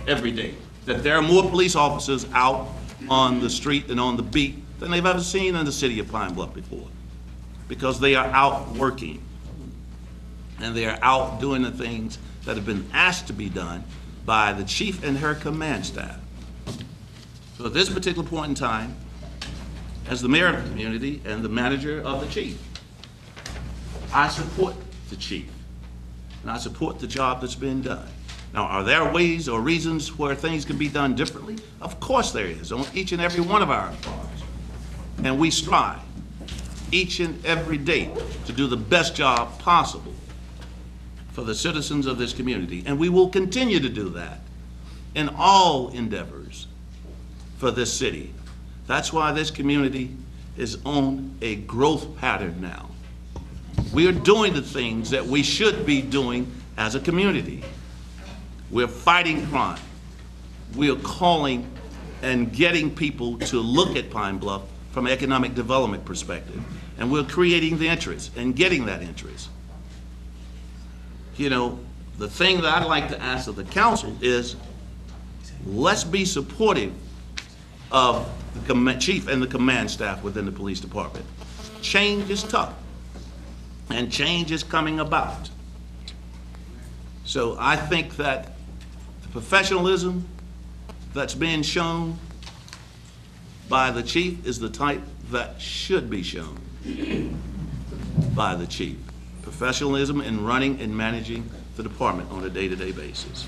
every day that there are more police officers out on the street and on the beat than they've ever seen in the city of Pine Bluff before, because they are out working and they are out doing the things that have been asked to be done by the chief and her command staff. So at this particular point in time, as the mayor of the community and the manager of the chief, I support the chief and I support the job that's been done. Now, are there ways or reasons where things can be done differently? Of course there is, on each and every one of our employees. And we strive each and every day to do the best job possible for the citizens of this community. And we will continue to do that in all endeavors for this city. That's why this community is on a growth pattern now. We are doing the things that we should be doing as a community. We're fighting crime. We are calling and getting people to look at Pine Bluff from an economic development perspective. And we're creating the interest and getting that interest. You know, the thing that I'd like to ask of the council is, let's be supportive of the chief and the command staff within the police department. Change is tough, and change is coming about. So I think that the professionalism that's being shown by the chief is the type that should be shown by the chief. Professionalism in running and managing the department on a day-to-day basis.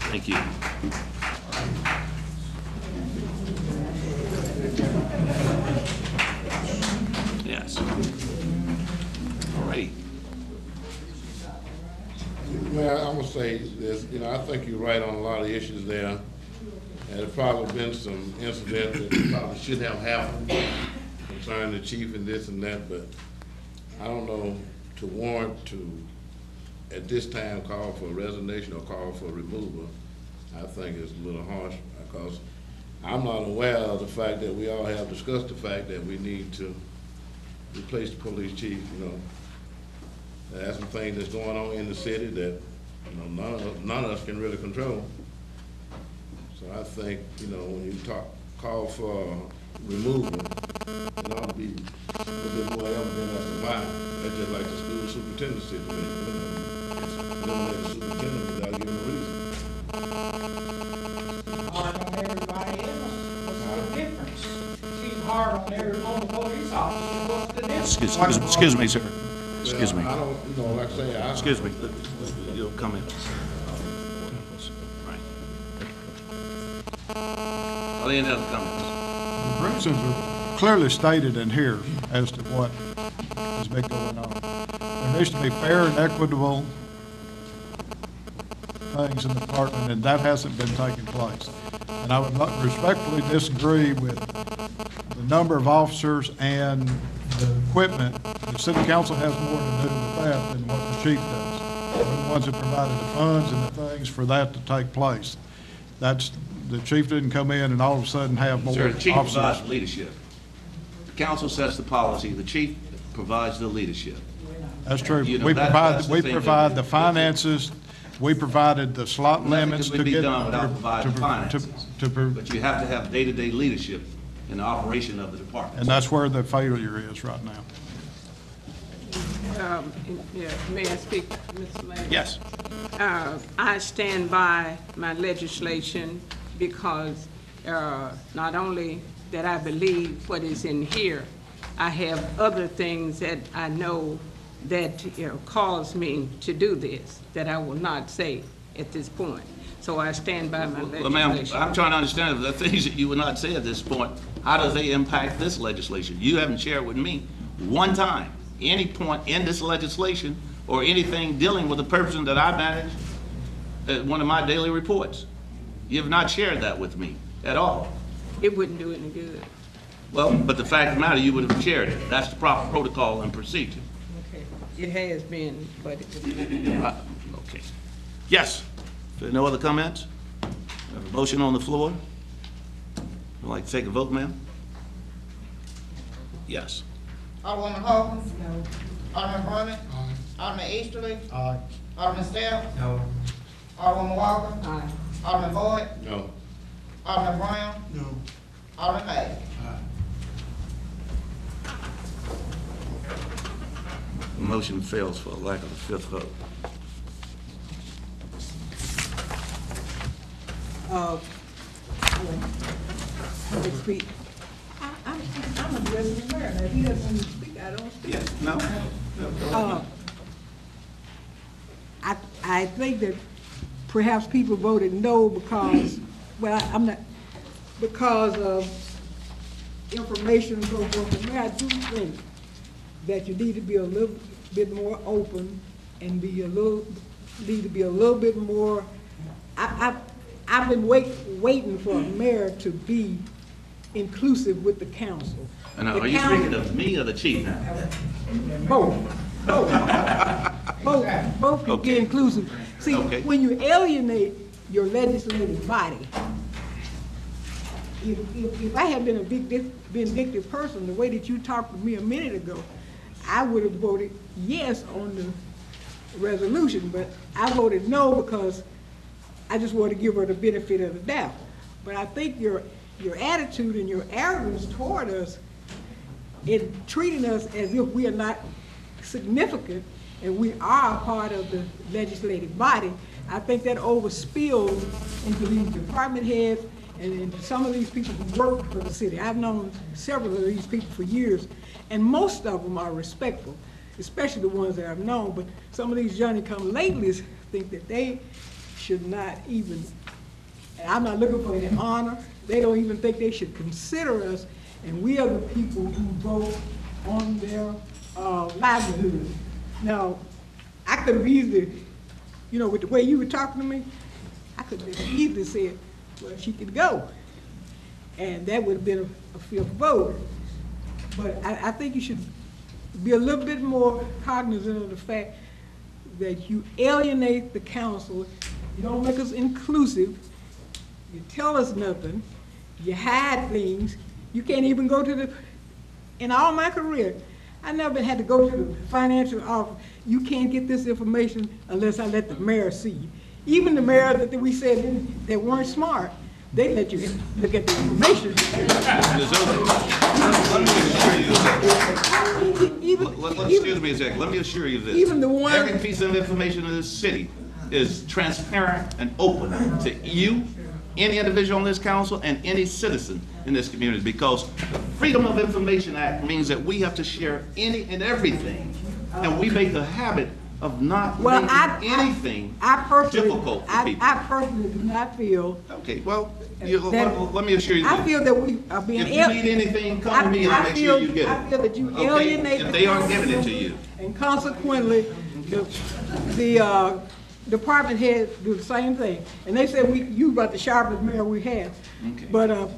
Thank you. Yes. All righty. Well, I'm gonna say this, I think you're right on a lot of issues there. And there's probably been some incidents that probably should have happened concerning the chief and this and that, but I don't know to warrant to, at this time, call for resignation or call for removal. I think it's a little harsh, because I'm not aware of the fact that we all have discussed the fact that we need to replace the police chief. There's some things that's going on in the city that none of us can really control. So I think when you call for removal, it ought to be a little bit more evident as to why. That's just like the school superintendent situation. Eliminate the superintendent without giving a reason. On everybody else, what's the difference? Excuse me, sir. Excuse me. I don't, you know, like I say, I. Excuse me. You'll come in. Right. Are there any other comments? The reasons are clearly stated in here as to what has been going on. There needs to be fair and equitable things in the department, and that hasn't been taking place. And I would respectfully disagree with the number of officers and the equipment. The city council has more to do with that than what the chief does. We're the ones that provided the funds and the things for that to take place. That's, the chief didn't come in and all of a sudden have more Sir, officers. the chief provides leadership. The council sets the policy, the chief provides the leadership. That's true. You know, We that's the we thing provide that- the finances, we provided the slot limits Nothing to can be get. done without providing to- finances. to- But you have to have day-to-day leadership in the operation of the department. And that's where the failure is right now. Yeah, may I speak, Mr. Mayor? Yes. I stand by my legislation because not only that I believe what is in here, I have other things that I know that cause me to do this, that I will not say at this point. So I stand by my legislation. Well, ma'am, I'm trying to understand if the things that you would not say at this point, how does they impact this legislation? You haven't shared with me one time, any point in this legislation or anything dealing with the person that I manage at one of my daily reports. You have not shared that with me at all. It wouldn't do any good. Well, but the fact of the matter, you would have shared it. That's the proper protocol and procedure. Okay. It has been, but Okay. Yes. If there are no other comments? We have a motion on the floor. Would like to take a vote, ma'am? Yes. Alderman Hawkins? No. Alderman Berman? Aye. Alderman Easterly? Aye. Alderman Steph? No. Alderman Walker? Aye. Alderman Boyd? No. Alderman Brown? No. Alderman May? The motion fails for lack of a fifth vote. Speak. I'm addressing the mayor. Now, if he doesn't want to speak, I don't speak. Yes, no? I think that perhaps people voted no because, well, I'm not, because of information and so forth. But Mayor, I do think that you need to be a little bit more open and need to be a little bit more, I've been waiting for a mayor to be inclusive with the council. And are you speaking of me or the chief now? Both can be inclusive. See, when you alienate your legislative body, if I had been a vindictive person, the way that you talked to me a minute ago, I would have voted yes on the resolution, but I voted no because I just want to give her the benefit of the doubt. But I think your attitude and your arrogance toward us in treating us as if we are not significant and we are a part of the legislative body, I think that overspills into these department heads and into some of these people who work for the city. I've known several of these people for years, and most of them are respectful, especially the ones that I've known, but some of these Johnny-come-latelys think that they should not even, and I'm not looking for any honor, they don't even think they should consider us, and we are the people who vote on their livelihood. Now, I could have easily, you know, with the way you were talking to me, I could have easily said, well, she could go. And that would have been a fifth vote. But I think you should be a little bit more cognizant of the fact that you alienate the council, you don't make us inclusive, you tell us nothing, you hide things, you can't even go to the, in all my career, I never had to go to the financial office. You can't get this information unless I let the mayor see you. Even the mayor that we said that weren't smart, they let you look at the information. Excuse me a second. Let me assure you this. Even the one, every piece of information in this city is transparent and open to you, any individual on this council, and any citizen. in this community, because the Freedom of Information Act means that we have to share any and everything. And we make a habit of not making anything difficult for people. I personally do not feel. Okay, well, let me assure you. I feel that we are being. If you need anything, come to me and I'll make sure you get it. I feel that you Okay, alienate. if they aren't giving it to you. And consequently, the department heads do the same thing. And they said you about the sharpest mayor we have. Okay. But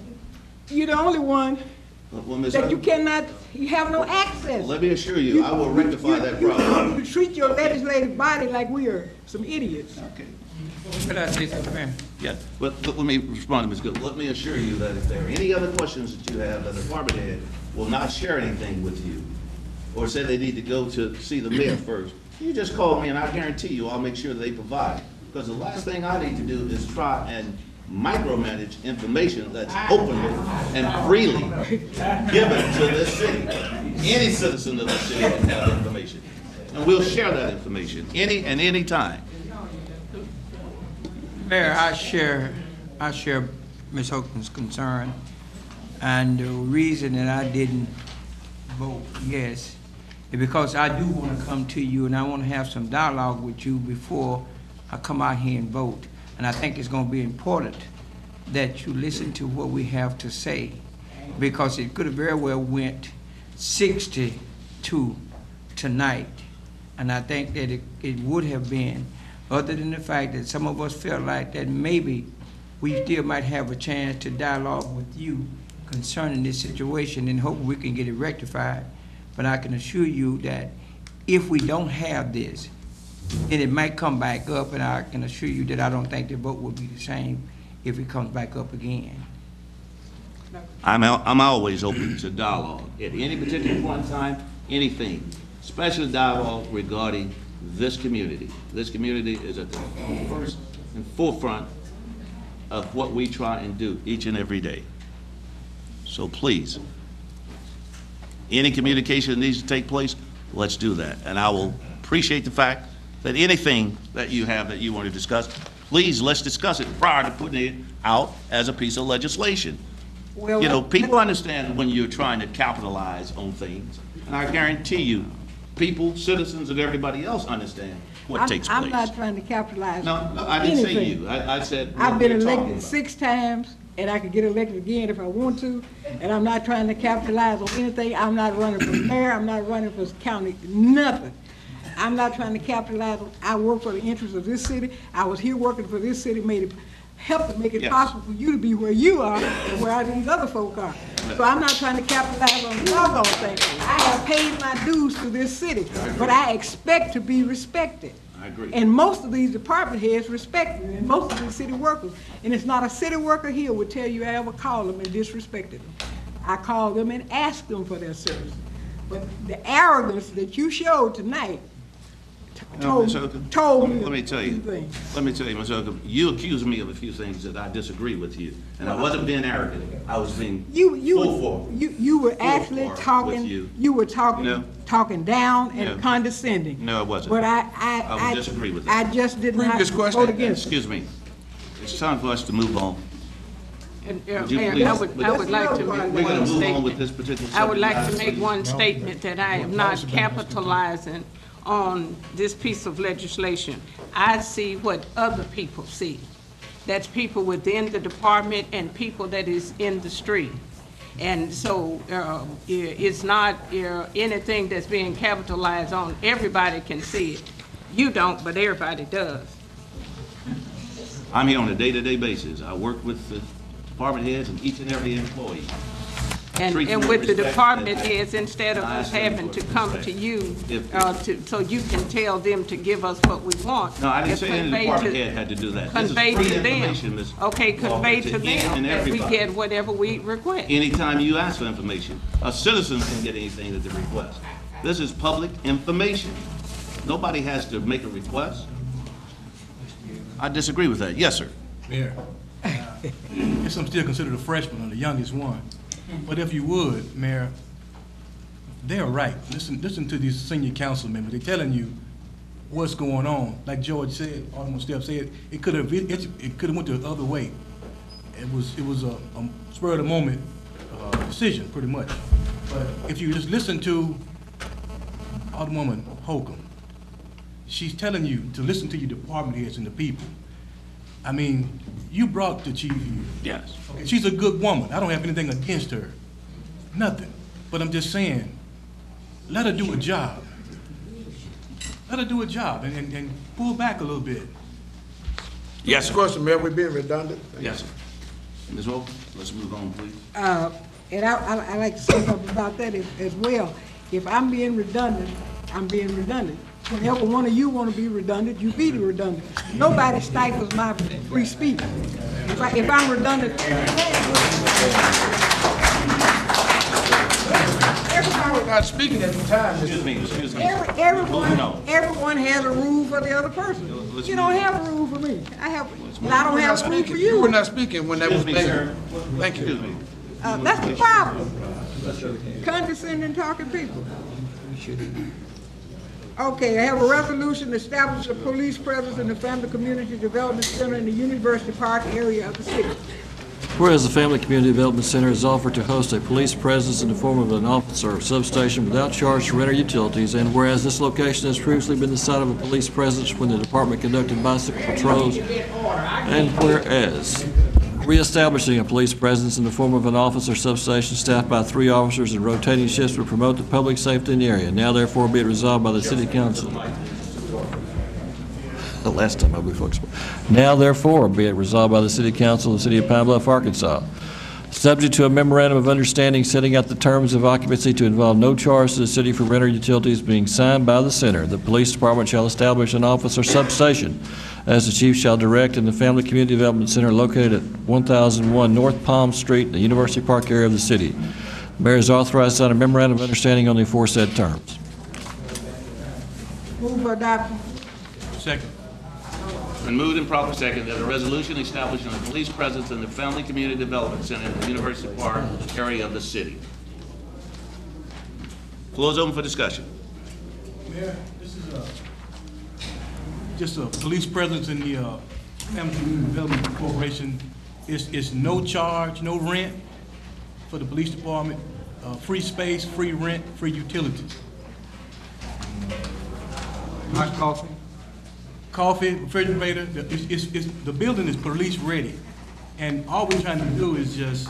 you're the only one Well, Ms. that you have no access. Let me assure you, I will rectify that problem. You treat your legislative body like we are some idiots. Okay. Could I say something, Mayor? Yeah, but let me respond to Ms. Good. Let me assure you that if there are any other questions that you have, the department head will not share anything with you, or say they need to go to see the mayor first. You just call me and I guarantee you I'll make sure that they provide. Because the last thing I need to do is try and micromanage information that's openly and freely given to this city. Any citizen of the city can have information. And we'll share that information any time. Mayor, I share Ms. Holcomb's concern, and the reason that I didn't vote yes is because I do want to come to you and I want to have some dialogue with you before I come out here and vote. And I think it's going to be important that you listen to what we have to say, because it could have very well went 62 tonight, and I think that it would have been, other than the fact that some of us felt like that maybe we still might have a chance to dialogue with you concerning this situation and hope we can get it rectified. But I can assure you that if we don't have this, then it might come back up, and I can assure you that I don't think the vote will be the same if it comes back up again. I'm always open to dialogue at any particular point in time, anything, especially dialogue regarding this community. This community is at the first and forefront of what we try and do each and every day. So please, any communication that needs to take place, let's do that. And I will appreciate the fact that anything that you have that you want to discuss, please, let's discuss it prior to putting it out as a piece of legislation. Well, You know, people understand when you're trying to capitalize on things, and I guarantee you, people, citizens, and everybody else understand what takes place. I'm not trying to capitalize No, on I didn't say anything. you. I said I've what been we're talking elected about. 6 times, and I could get elected again if I want to, and I'm not trying to capitalize on anything. I'm not running for mayor, I'm not running for county, nothing. I'm not trying to capitalize on, I work for the interests of this city. I was here working for this city, helped to make it Yes. possible for you to be where you are and where these other folk are. So I'm not trying to capitalize on the doggone thing. I have paid my dues to this city, but I expect to be respected. I agree. And most of these department heads respect me, and most of these city workers. And it's not a city worker here would tell you I ever called them and disrespected them. I called them and asked them for their service. But the arrogance that you showed tonight told me. Let me tell you, Ms. Oakham, you accused me of a few things that I disagree with you, and I wasn't being arrogant. I was being You were actually talking. You were talking, No. talking down and No. condescending. No, I wasn't. But I would disagree with that. I just did not vote against it. Excuse me. It's time for us to move on. And, Would you Mayor, please- I would like to make We're going one to move on statement. with this particular subject. I would like to make one statement that I am not capitalizing on this piece of legislation. I see what other people see. That's people within the department and people that is in the street. And so it's not anything that's being capitalized on. Everybody can see it. You don't, but everybody does. I'm here on a day-to-day basis. I work with the department heads and each and every employee. And with the department heads, instead of us having to come to you, so you can tell them to give us what we want. No, I didn't it's say any conveyed department to- head had to do that. This is Convey free to information, them. Ms. Okay, convey Walker, to each and them that we everybody. get whatever we request. Anytime you ask for information, a citizen can get anything that they request. This is public information. Nobody has to make a request. I disagree with that. Yes, sir. Mayor, guess I'm still considered a freshman, or the youngest one. But if you would, Mayor, they're right. Listen to these senior council members. They're telling you what's going on. Like George said, Alderman Stepp said, it could have went the other way. It was a spur of the moment decision, pretty much. But if you just listen to Alderwoman Holcomb, she's telling you to listen to your department heads and the people. I mean, you brought the chief here. Yes. Okay, she's a good woman. I don't have anything against her. Nothing. But I'm just saying, let her do a job. Let her do a job and pull back a little bit. Yes, sir. Question, Mayor, we being redundant? Yes, sir. Ms. Wolf, let's move on, please. And I like to say something about that as well. If I'm being redundant, I'm being redundant. Whenever one of you want to be redundant, you be the redundant. Nobody stifles my free speech. If I'm redundant, everybody Not speaking at the time. Excuse me. everyone has a rule for the other person. You don't have a rule for me. I don't have a rule for You were you. not speaking when that was Excuse me, made. sir. Thank you. Excuse me. That's the problem. Condescending talking people. Okay, I have a resolution to establish a police presence in the Family Community Development Center in the University Park area of the city. Whereas the Family Community Development Center has offered to host a police presence in the form of an office or substation without charge to renter utilities, and whereas this location has previously been the site of a police presence when the department conducted bicycle patrols, and whereas reestablishing a police presence in the form of an office or substation staffed by 3 officers in rotating shifts would promote the public safety in the area. Now therefore be it resolved by the City Council. The last time I'll be flexible. Now therefore be it resolved by the City Council of the City of Pine Bluff, Arkansas, subject to a memorandum of understanding setting out the terms of occupancy to involve no charge to the city for renter utilities being signed by the center. The police department shall establish an office or substation as the chief shall direct in the Family Community Development Center located at 1001 North Palm Street in the University Park area of the city. The mayor is authorized to sign a memorandum of understanding on the aforesaid terms. Move for adoption. Second. Been moved and properly second that a resolution establishing a police presence in the Family Community Development Center in the University Park area of the city. Floor is open for discussion. Mayor, this is just a police presence in the Family Community Development Corporation. It's no charge, no rent for the police department, free space, free rent, free utilities. Hot coffee? Coffee, refrigerator, the building is police ready. And all we're trying to do is just,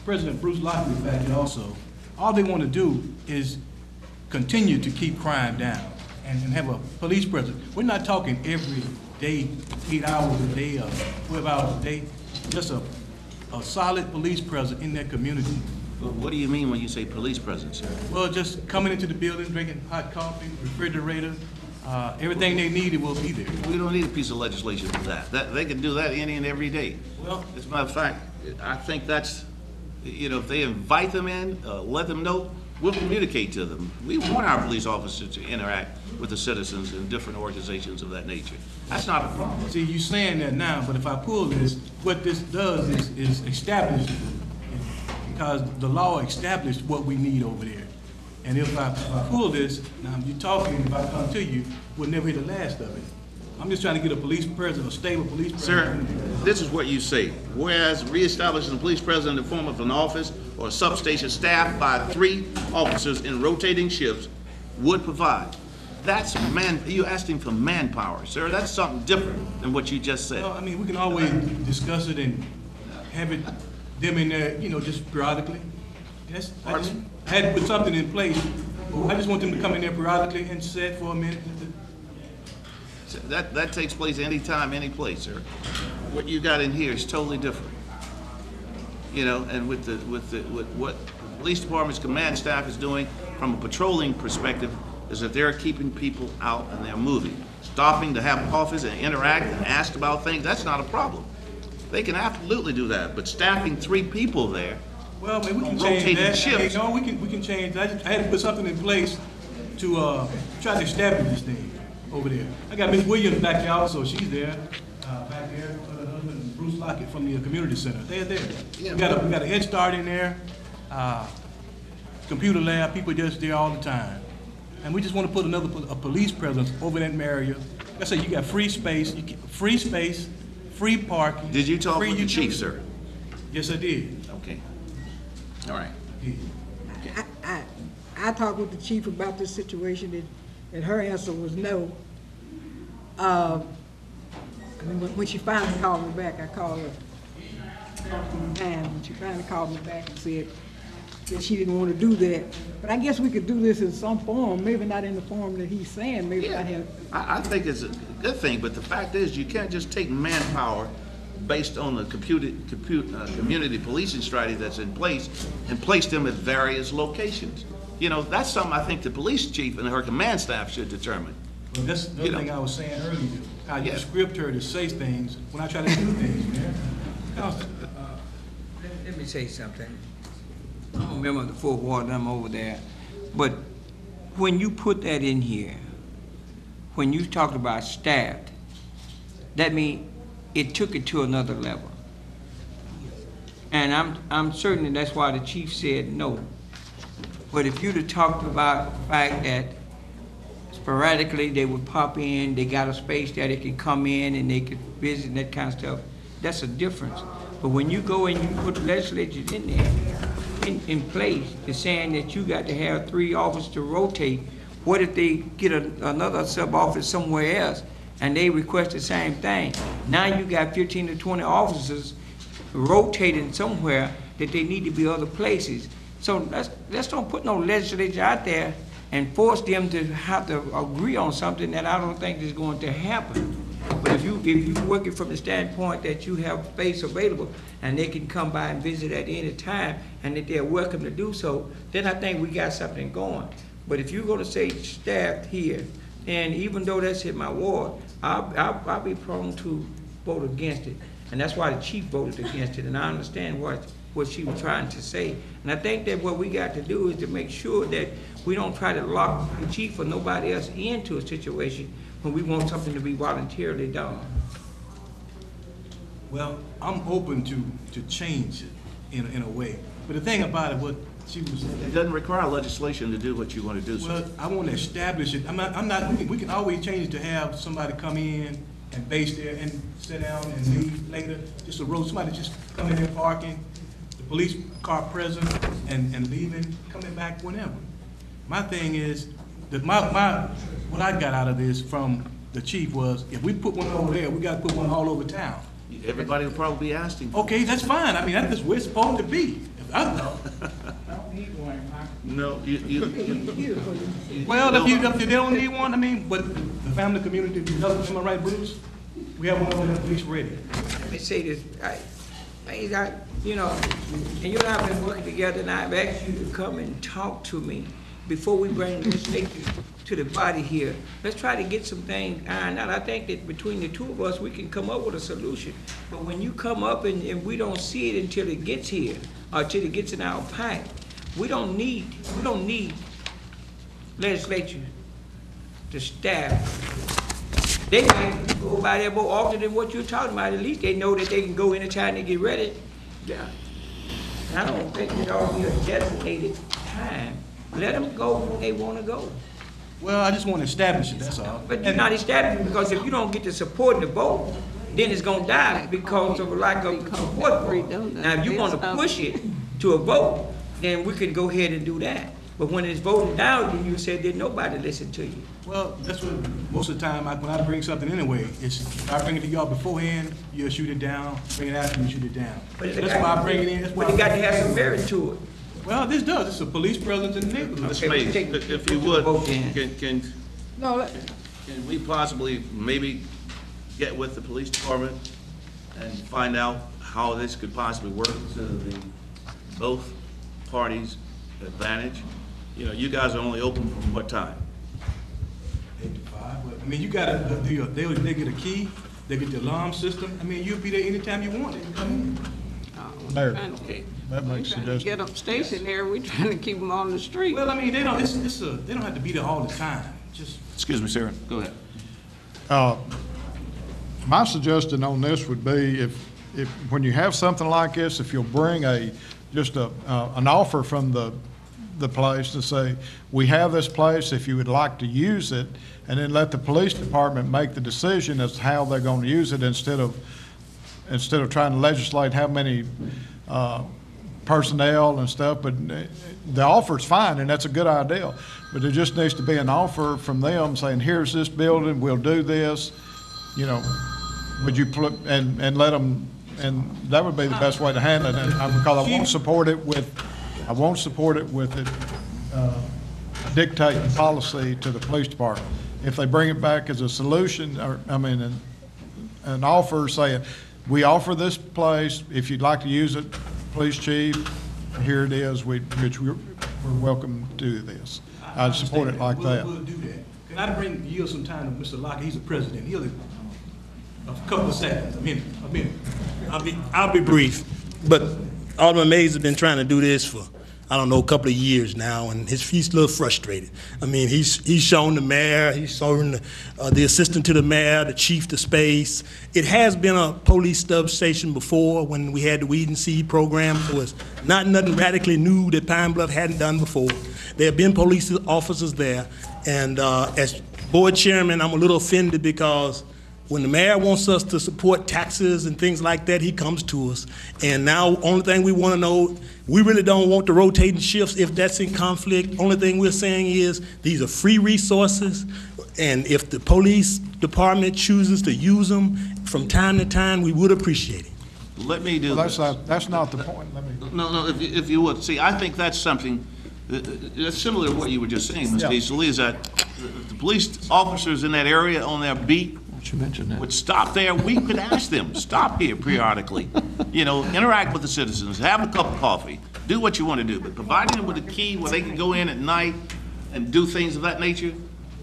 President Bruce Lockley is back there also, all they want to do is continue to keep crime down and have a police presence. We're not talking every day, 8 hours a day, or 12 hours a day, just a solid police presence in that community. Well, what do you mean when you say police presence, sir? Well, just coming into the building, drinking hot coffee, refrigerator, everything they needed will be there. We don't need a piece of legislation for that. They can do that any and every day. Well, as a matter of fact, I think that's, if they invite them in, let them know, we'll communicate to them. We want our police officers to interact with the citizens and different organizations of that nature. That's not a problem. See, you're saying that now, but if I pull this, what this does is establish, because the law established what we need over there. And if I pull this, now you're talking, if I come to you, we'll never hear the last of it. I'm just trying to get a police presence, a stable police presence. Sir, this is what you say. Whereas reestablishing the police presence in the form of an office or a substation staffed by 3 officers in rotating shifts would provide. That's you're asking for manpower, sir. That's something different than what you just said. Well, I mean, we can always discuss it and have it, them in there, just periodically. I had to put something in place. I just want them to come in there periodically and sit for a minute. That takes place anytime, any place, sir. What you got in here is totally different. And with what the police department's command staff is doing from a patrolling perspective is that they're keeping people out and they're moving. Stopping to have coffees and interact and ask about things, that's not a problem. They can absolutely do that, but staffing 3 people there, well, maybe we can rotating change that. shifts. No, we can change that. I had to put something in place to try to establish this thing over there. I got Ms. Williams back there also. She's there, back there. Her husband, Bruce Lockett from the community center. They're there. We got a head start in there. Computer lab. People just there all the time. And we just want to put a police presence over that area. Like I said, you got free space, free parking. Did you talk with the utility. chief, sir? Yes, I did. Okay. All right. I talked with the chief about this situation, and her answer was no. When she finally called me back, I called her and she finally called me back and said that she didn't want to do that. But I guess we could do this in some form, maybe not in the form that he's saying, maybe not have. I think it's a good thing, but the fact is, you can't just take manpower based on the community policing strategy that's in place and place them at various locations. You know, that's something I think the police chief and her command staff should determine. Well, that's the thing I was saying earlier, how you script her to say things when I try to do things, man. Let me say something. I don't remember the Fourth Ward, and I'm over there. But when you put that in here, when you talked about staff, that means it took it to another level. And I'm certain that's why the chief said no. But if you'd have talked about the fact that sporadically they would pop in, they got a space that they could come in and they could visit and that kind of stuff, that's a difference. But when you go and you put legislatures in there, in place, it's saying that you got to have 3 officers to rotate. What if they get another sub-office somewhere else and they request the same thing? Now you got 15 to 20 officers rotating somewhere that they need to be other places. So let's don't put no legislature out there and force them to have to agree on something that I don't think is going to happen. But if you working from the standpoint that you have space available and they can come by and visit at any time and that they're welcome to do so, then I think we got something going. But if you're going to say staff here, and even though that's in my ward, I'll be prone to vote against it. And that's why the chief voted against it, and I understand what she was trying to say. And I think that what we got to do is to make sure that we don't try to lock the chief or nobody else into a situation when we want something to be voluntarily done. Well, I'm open to change it in a way. But the thing about it, what she was saying, It doesn't require legislation to do what you want to do. well, I want to establish it. We can always change it to have somebody come in and base there and sit down and leave later. Just a road, somebody just coming in parking, the police car present and leaving, coming back whenever. My thing is, that what I got out of this from the chief was, if we put one over there, we got to put one all over town. Everybody will probably be asking. Okay, that's fine. I mean, that's just where it's supposed to be. No, Well, if they don't need one, I mean, but the family community development, am I right, Bruce? We have one of them at least ready. Let me say this, you know, and you and I have been working together, and I've asked you to come and talk to me before we bring this to the body here. Let's try to get some things ironed out. I think that between the two of us, we can come up with a solution. But when you come up and we don't see it until it gets here, or until it gets in our pipe, we don't need legislature to staff. They might go by there more often than what you're talking about. At least they know that they can go anytime they get ready. Yeah. I don't think it ought to be a designated time. Let them go when they want to go. Well, I just want to establish it, that's all. But you're not establishing, because if you don't get the support and the vote, then it's gonna die because of a lack of support vote. Now, if you want to push it to a vote, then we can go ahead and do that. But when it's voted down, then you said that nobody listened to you. Well, that's what, most of the time, when I bring something anyway, if I bring it to y'all beforehand, you'll shoot it down, bring it after, you shoot it down. But That's why I bring it in, that's why. But it got to have some merit to it. Well, this does, it's a police presence in the neighborhood. Mr. Mays, if you would, No, can we possibly maybe get with the police department and find out how this could possibly work to the both parties' advantage? You know, you guys are only open from what time? 8 to 5, but, I mean, you gotta, they get a key, they get the alarm system, I mean, you'll be there anytime you want, they can come in. Mayor, Okay. that makes Trying to get them stationary, we're trying to keep them on the street. Well, I mean, they don't have to be there all the time, just. Excuse me, sir, go ahead. My suggestion on this would be if when you have something like this, if you'll bring an offer from the place to say, we have this place, if you would like to use it, and then let the police department make the decision as to how they're going to use it instead of trying to legislate how many personnel and stuff, but the offer's fine, and that's a good idea. But there just needs to be an offer from them saying, here's this building, we'll do this, you know, would you, and let them, and that would be the best way to handle it, because I won't support it with it dictating policy to the police department. If they bring it back as a solution, or, I mean, an offer saying, we offer this place, if you'd like to use it, police chief, here it is, we're welcome to do this. I'd support it like that. We'll do that. Can I yield some time to Mr. Lockett? He's the president. He'll, a couple of seconds, I'll be brief, but Alderman Mays has been trying to do this for, I don't know, a couple of years now, and he's a little frustrated. I mean, he's shown the mayor, he's shown the assistant to the mayor, the chief, the space. It has been a police substation before when we had the Weed and Seed program, so it's not nothing radically new that Pine Bluff hadn't done before. There have been police officers there, and as board chairman, I'm a little offended because when the mayor wants us to support taxes and things like that, he comes to us. And now, only thing we want to know, we really don't want the rotating shifts if that's in conflict. Only thing we're saying is these are free resources, and if the police department chooses to use them from time to time, we would appreciate it. Let me do this. That's not the point. No, if you would. See, I think that's something that's similar to what you were just saying, Mr. Easley, is that the police officers in that area on their beat would stop there. We could ask them, stop here periodically, you know, interact with the citizens, have a cup of coffee, do what you want to do, but providing them with a key where they can go in at night and do things of that nature,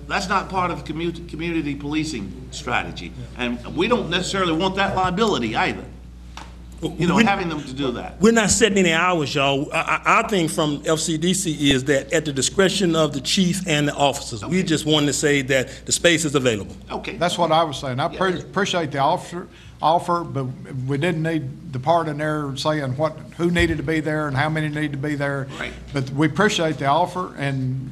that's not part of community policing strategy. And we don't necessarily want that liability either. You know, having them to do that. We're not setting any hours, y'all. Our thing from FCDC is that at the discretion of the chief and the officers. Okay. We just wanted to say that the space is available. Okay. That's what I was saying. I appreciate the offer, but we didn't need the part in there saying who needed to be there and how many need to be there. Right. But we appreciate the offer, and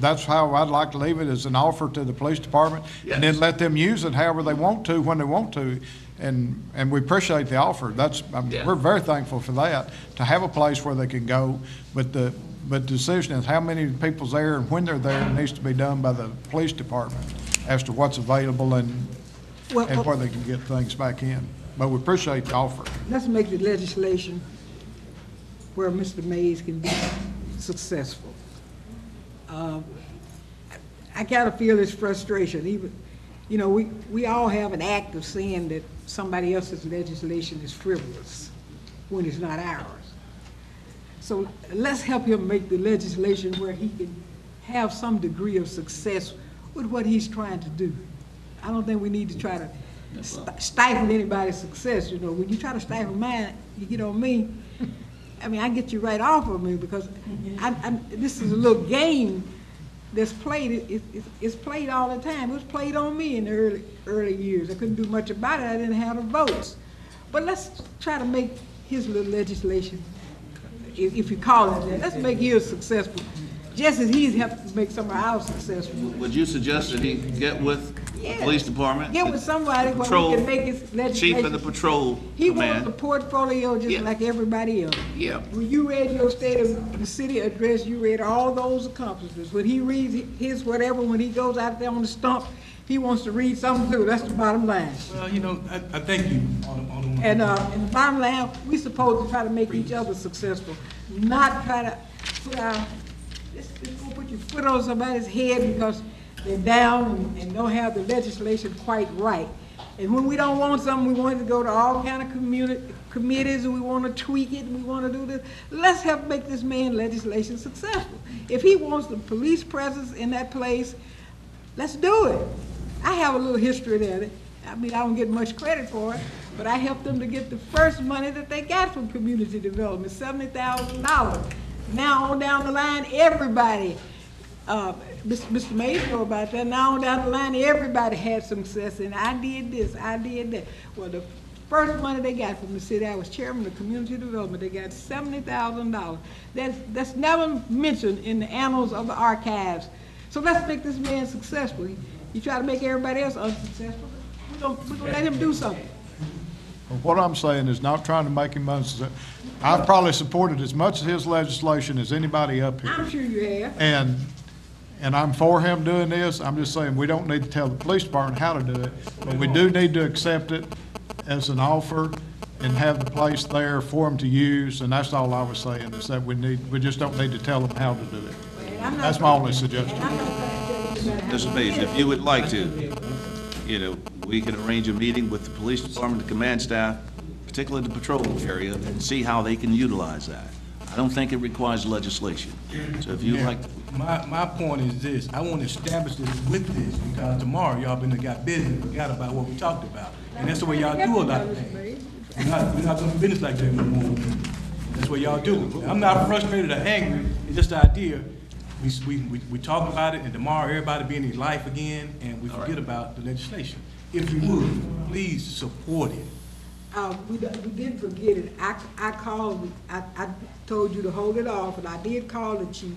that's how I'd like to leave it, as an offer to the police department. Yes. And then let them use it however they want to, when they want to. And we appreciate the offer. We're very thankful for that, to have a place where they can go. But the decision is how many people's there and when they're there needs to be done by the police department as to what's available and where they can get things back in. But we appreciate the offer. Let's make the legislation where Mr. Mays can be successful. I kind of feel his frustration. Even, you know, we all have an act of saying that somebody else's legislation is frivolous when it's not ours. So let's help him make the legislation where he can have some degree of success with what he's trying to do. I don't think we need to try to stifle anybody's success. You know, when you try to stifle mine, you get on me. I mean, I get you right off of me, because this is a little game that's played. It's played all the time. It was played on me in the early years. I couldn't do much about it. I didn't have the votes. But let's try to make his little legislation, if you call it that, let's make his successful, just as he's helped to make some of ours successful. Would you suggest that he get with the police department? Get with somebody where we can make his legislation. Chief of the patrol He command. wants a portfolio just like everybody else. Yeah. When you read your state of the city address, you read all those accomplishments. When he reads his whatever, when he goes out there on the stump, he wants to read something through. That's the bottom line. Well, you know, I thank you on And the bottom line, we're supposed to try to make each other successful, not try to put our, just go put your foot on somebody's head because they're down and don't have the legislation quite right. And when we don't want something, we want it to go to all kind of committees, and we want to tweak it, and we want to do this. Let's help make this man legislation successful. If he wants the police presence in that place, let's do it. I have a little history there. I mean, I don't get much credit for it, but I helped them to get the first money that they got from community development, $70,000. Now on down the line, everybody, Mr. Mays know about that. Now on down the line, everybody had success, and I did this, I did that. Well, the first money they got from the city, I was chairman of community development, they got $70,000. That's never mentioned in the annals of the archives. So let's make this man successful. You try to make everybody else unsuccessful, we're gonna let him do something. What I'm saying is not trying to make him unsuccessful. I've probably supported as much of his legislation as anybody up here. I'm sure you have. And I'm for him doing this. I'm just saying, we don't need to tell the police department how to do it, but we do need to accept it as an offer and have the place there for them to use, and that's all I was saying, is that we just don't need to tell them how to do it. That's my only suggestion. Mr. Mays, if you would like to, we can arrange a meeting with the police department, the command staff, particularly the patrol area, and see how they can utilize that. I don't think it requires legislation. So if you like, My point is this, I want to establish this with this, because tomorrow y'all got busy and forgot about what we talked about. And that's the way y'all do a lot of things. We're not doing business like that no more. That's what y'all do. I'm not frustrated or angry, it's just the idea. We talk about it, and tomorrow everybody be in their life again, and we forget about the legislation. If you would, please support it. We didn't forget it. I called, I told you to hold it off, and I did call the chief.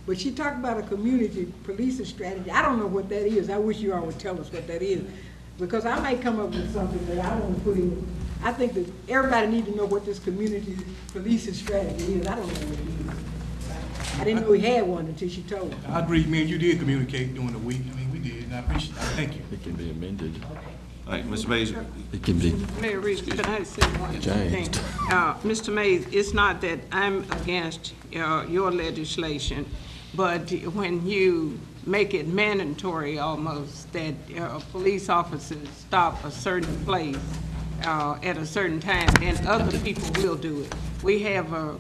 But she talked about a community policing strategy. I don't know what that is. I wish you all would tell us what that is. Because I might come up with something that I want to put in. I think that everybody needs to know what this community policing strategy is. I don't know what it is. I didn't know we had one until she told me. I agree, man, you did communicate during the week. I mean, we did, and I appreciate it. Thank you. It can be amended. all right, Mr. Mays, It can be Mayor Reese, can I say one thing? changed. Mr. Mays, it's not that I'm against your legislation, but when you make it mandatory almost that police officers stop a certain place at a certain time, then other people will do it. We have a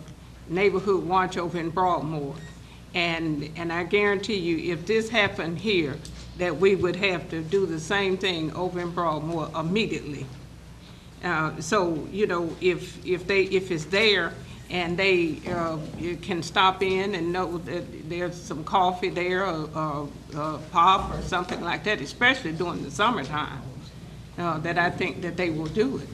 neighborhood watch over in Broadmoor, and I guarantee you, if this happened here, that we would have to do the same thing over in Broadmoor immediately. So, if it's there and they you can stop in and know that there's some coffee there, or pop or something like that, especially during the summertime, that I think that they will do it.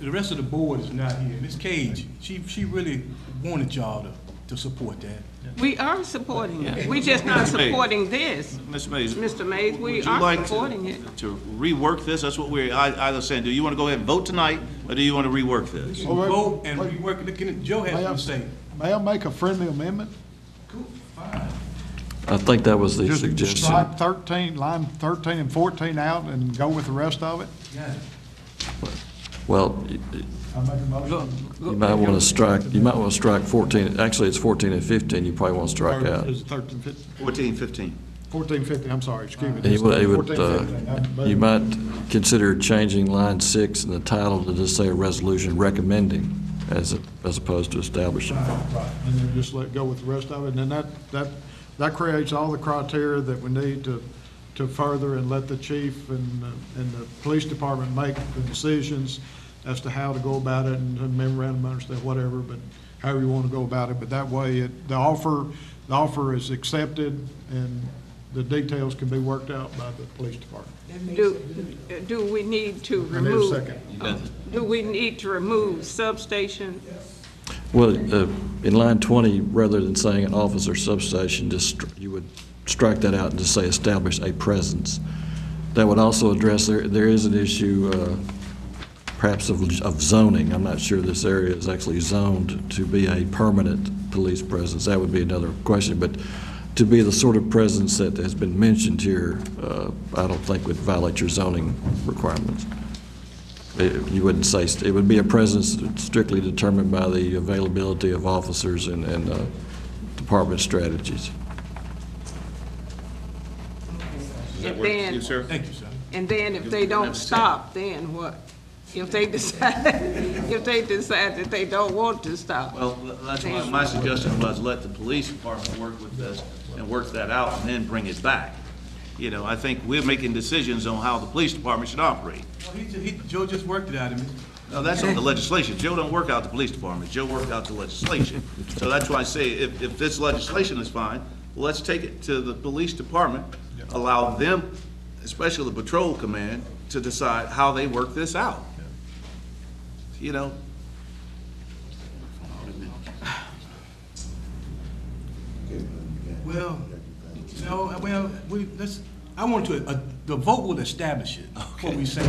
The rest of the board is not here. Ms. Cage, she really wanted y'all to support that. We are supporting it. We're just not supporting this. Mr. Mays. Mr. Mays, we would you are like supporting it. to rework this? That's what we're either saying. Do you want to go ahead and vote tonight, or do you want to rework this? Vote and rework. Look at Joe has to say. May I make a friendly amendment? Cool, fine. I think that was the Just suggestion. strike 13, line 13 and 14 out and go with the rest of it? Got it. Well, I make a motion. you might want to strike 14, actually, it's 14 and 15, you probably want to strike out. Is it 13, 15? 14, 15. 14, 15, I'm sorry, excuse me. He would, 14, 15. you might consider changing line 6 in the title to just say a resolution recommending as opposed to establishing. Right, and then just let go with the rest of it, and then that creates all the criteria that we need to further and let the chief and the police department make the decisions as to how to go about it, and memorandum of understanding, whatever, but however you want to go about it. But that way, the offer is accepted, and the details can be worked out by the police department. Do we need to I need a remove? second. Do we need to remove substation? Well, in line 20, rather than saying an office or substation, you would strike that out and just say establish a presence. That would also address, there is an issue perhaps of zoning. I'm not sure this area is actually zoned to be a permanent police presence. That would be another question, but to be the sort of presence that has been mentioned here, I don't think would violate your zoning requirements. You wouldn't say, it would be a presence strictly determined by the availability of officers and department strategies. Does that And work for then- you, sir? Thank you, sir. And then if they don't stop, then what? If they decide that they don't want to stop? Well, that's why my suggestion was let the police department work with this and work that out and then bring it back. I think we're making decisions on how the police department should operate. Well, Joe just worked it out. No, that's on the legislation. Joe don't work out the police department. Joe worked out the legislation. So that's why I say if this legislation is fine, let's take it to the police department, allow them, especially the patrol command, to decide how they work this out. I want to, the vote will establish it, what we say.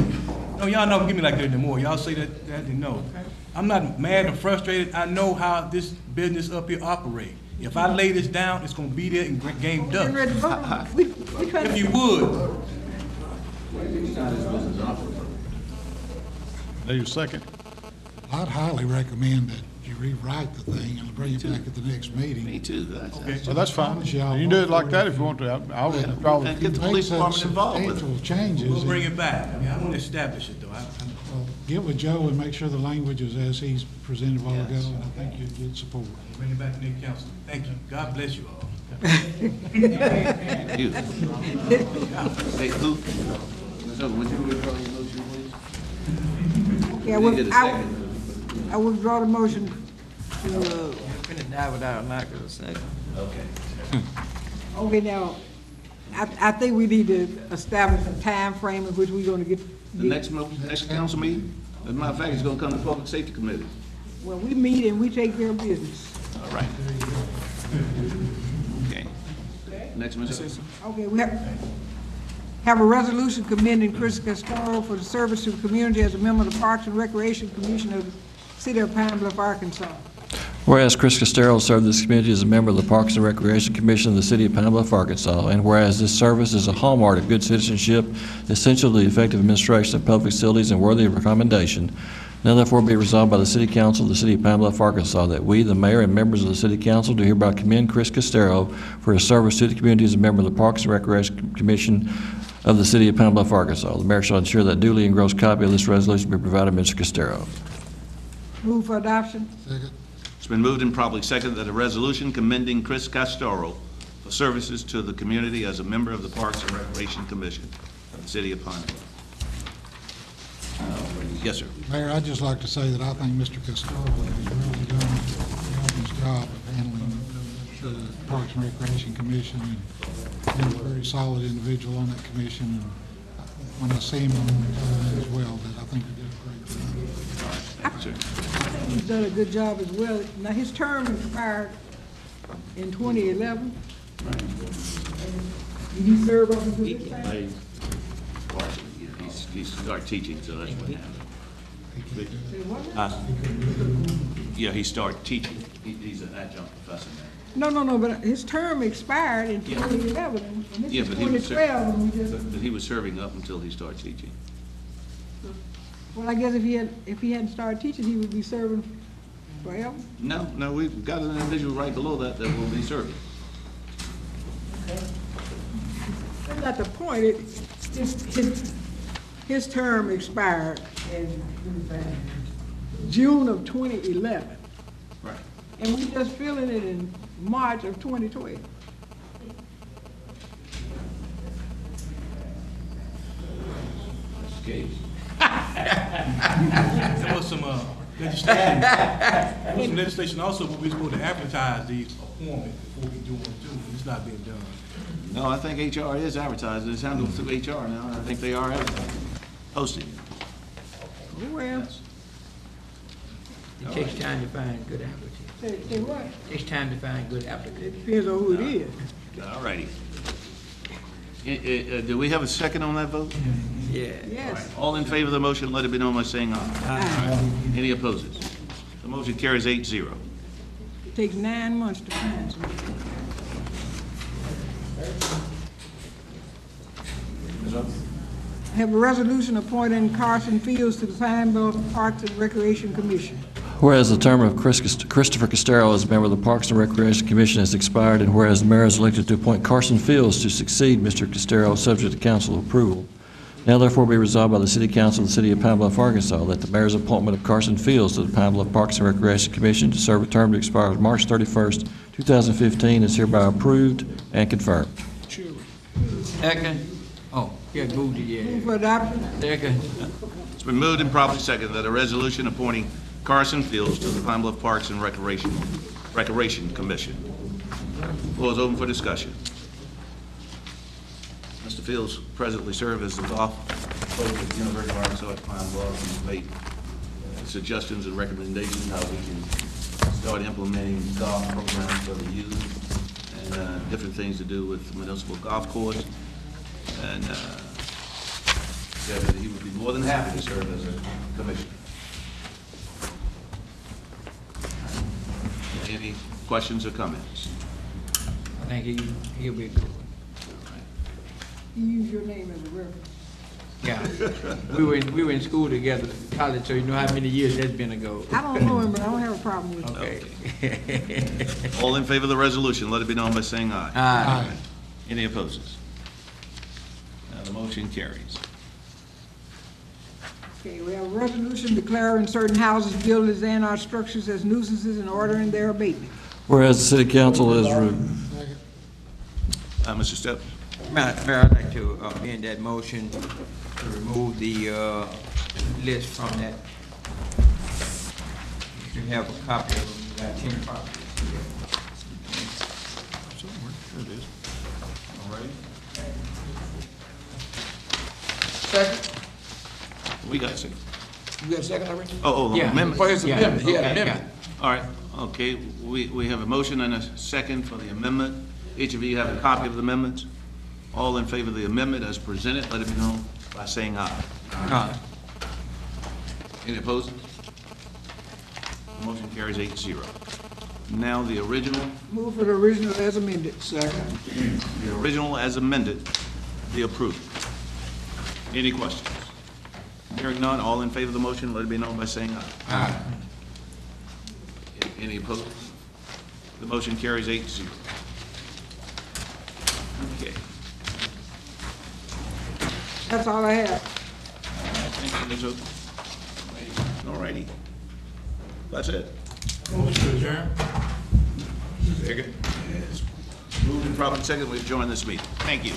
No, y'all don't give me like that anymore. Y'all say that, no. I'm not mad or frustrated. I know how this business up here operate. If I lay this down, it's gonna be there and game done. If you would. Need a second? I'd highly recommend that you rewrite the thing and bring it back at the next meeting. Me too. Well, that's fine. You can do it like that if you want to. I'll withdraw. And get the police department involved with it. Substantial changes. We'll bring it back. I mean, I want to establish it, though. Well, get with Joe and make sure the language is as he's presented a while ago, and I think you'd get support. Bring it back to the council. Thank you. God bless you all. You. Hey, Luke, would you withdraw your motion, please? Yeah, I withdraw the motion to, Finna die without a knock of a second. Okay. okay, now, I think we need to establish a time frame in which we're gonna get. The next council meeting, as a matter of fact, it's gonna come to Public Safety Committee. Well, we meet and we take care of business. All right. Okay. Next, Mr. Citizen. Okay, we have a resolution commending Chris Castoro for the service to the community as a member of the Parks and Recreation Commission of the City of Pine Bluff, Arkansas. Whereas Chris Castero served this community as a member of the Parks and Recreation Commission of the City of Pine Bluff, Arkansas, and whereas this service is a hallmark of good citizenship, essential to the effective administration of public facilities and worthy of recommendation, now therefore be resolved by the City Council of the City of Pine Bluff, Arkansas, that we, the mayor and members of the City Council, do hereby commend Chris Castero for his service to the community as a member of the Parks and Recreation Commission of the City of Pine Bluff, Arkansas. The mayor shall ensure that duly engrossed copy of this resolution be provided to Mr. Castero. Move for adoption. Second. It's been moved and probably seconded that a resolution commending Chris Castoro for services to the community as a member of the Parks and Recreation Commission of the City of Pine Bluff. Yes, sir. Mayor, I'd just like to say that I think Mr. Castoro has really done his job of handling the Parks and Recreation Commission, and he's a very solid individual on that commission, and when I see him on as well, that I think he did a great job. Sir. He's done a good job as well. Now, his term expired in 2011. Did he serve up until this time? He started teaching, so that's what happened. Yeah, he started teaching. He's an adjunct professor now. No, but his term expired in 2011, and this Yeah, is but he was 2012, and we just, but he was serving up until he started teaching. well, I guess if he hadn't started teaching, he would be serving forever. No, we've got an individual right below that will be serving. That's not the point. His term expired in June of 2011. Right. And we just filling it in March of 2012. Okay. There was some legislation also, but we're supposed to advertise these appointments before we do them too, and it's not being done. No, I think HR is advertising. It's handled through HR now, and I think they are advertising, posting. Oh, well. It takes time to find good applicants. Say what? It takes time to find good applicants. It depends on who it is. All righty. Do we have a second on that vote? Yeah. Yes. All in favor of the motion, let it be known by saying aye. Aye. Any opposes? The motion carries 8-0. It takes 9 months to find somebody. I have a resolution appointing Carson Fields to the Pine Bluff Parks and Recreation Commission. Whereas the term of Christopher Castero as a member of the Parks and Recreation Commission has expired, and whereas the mayor is elected to appoint Carson Fields to succeed Mr. Castero, subject to council approval, now therefore be resolved by the City Council of the City of Pine Bluff, Arkansas, that the mayor's appointment of Carson Fields to the Pine Bluff Parks and Recreation Commission to serve a term to expire March 31st, 2015 is hereby approved and confirmed. Second. Oh, yeah, moved it, yeah. Move for adoption. Second. It's been moved and properly seconded that a resolution appointing Carson Fields to the Pine Bluff Parks and Recreation Commission. Floor is open for discussion. Mr. Fields presently serves as the golf coach at the University of Arkansas at Pine Bluff. He's made suggestions and recommendations how we can start implementing golf programs for the youth and different things to do with the municipal golf course. and said that he would be more than happy to serve as a commissioner. Any questions or comments? I think he'll be a good one. You use your name as a reference. Yeah, we were in school together, college, so you know how many years that's been ago. I don't know him, but I don't have a problem with it. Okay. All in favor of the resolution, let it be known by saying aye. Aye. Any opposes? Now the motion carries. Okay, we have a resolution declaring certain houses, buildings, and our structures as nuisances and ordering their abatement. Whereas the city council has Mr. Steps? Mayor, I'd like to amend that motion to remove the list from that. You can have a copy of that 10 properties. There it is. All right. Second? We got a second. You got a second already? Oh, Yeah. amendment? For his Yeah. amendment, he had Okay, an amendment. All right, okay, we have a motion and a second for the amendment. Each of you have a copy of the amendments. All in favor of the amendment as presented, let it be known by saying aye. Aye. Any opposed? The motion carries 8-0. Now the original, Move for the original as amended. Second. the original as amended, be approved. Any questions? Hearing none, all in favor of the motion, let it be known by saying aye. Aye. Any opposed? The motion carries 8-0. Okay. That's all I have. Thank you, Ms. Oak. All righty. That's it. Second. Moved and properly second, we've joined this meeting. Thank you.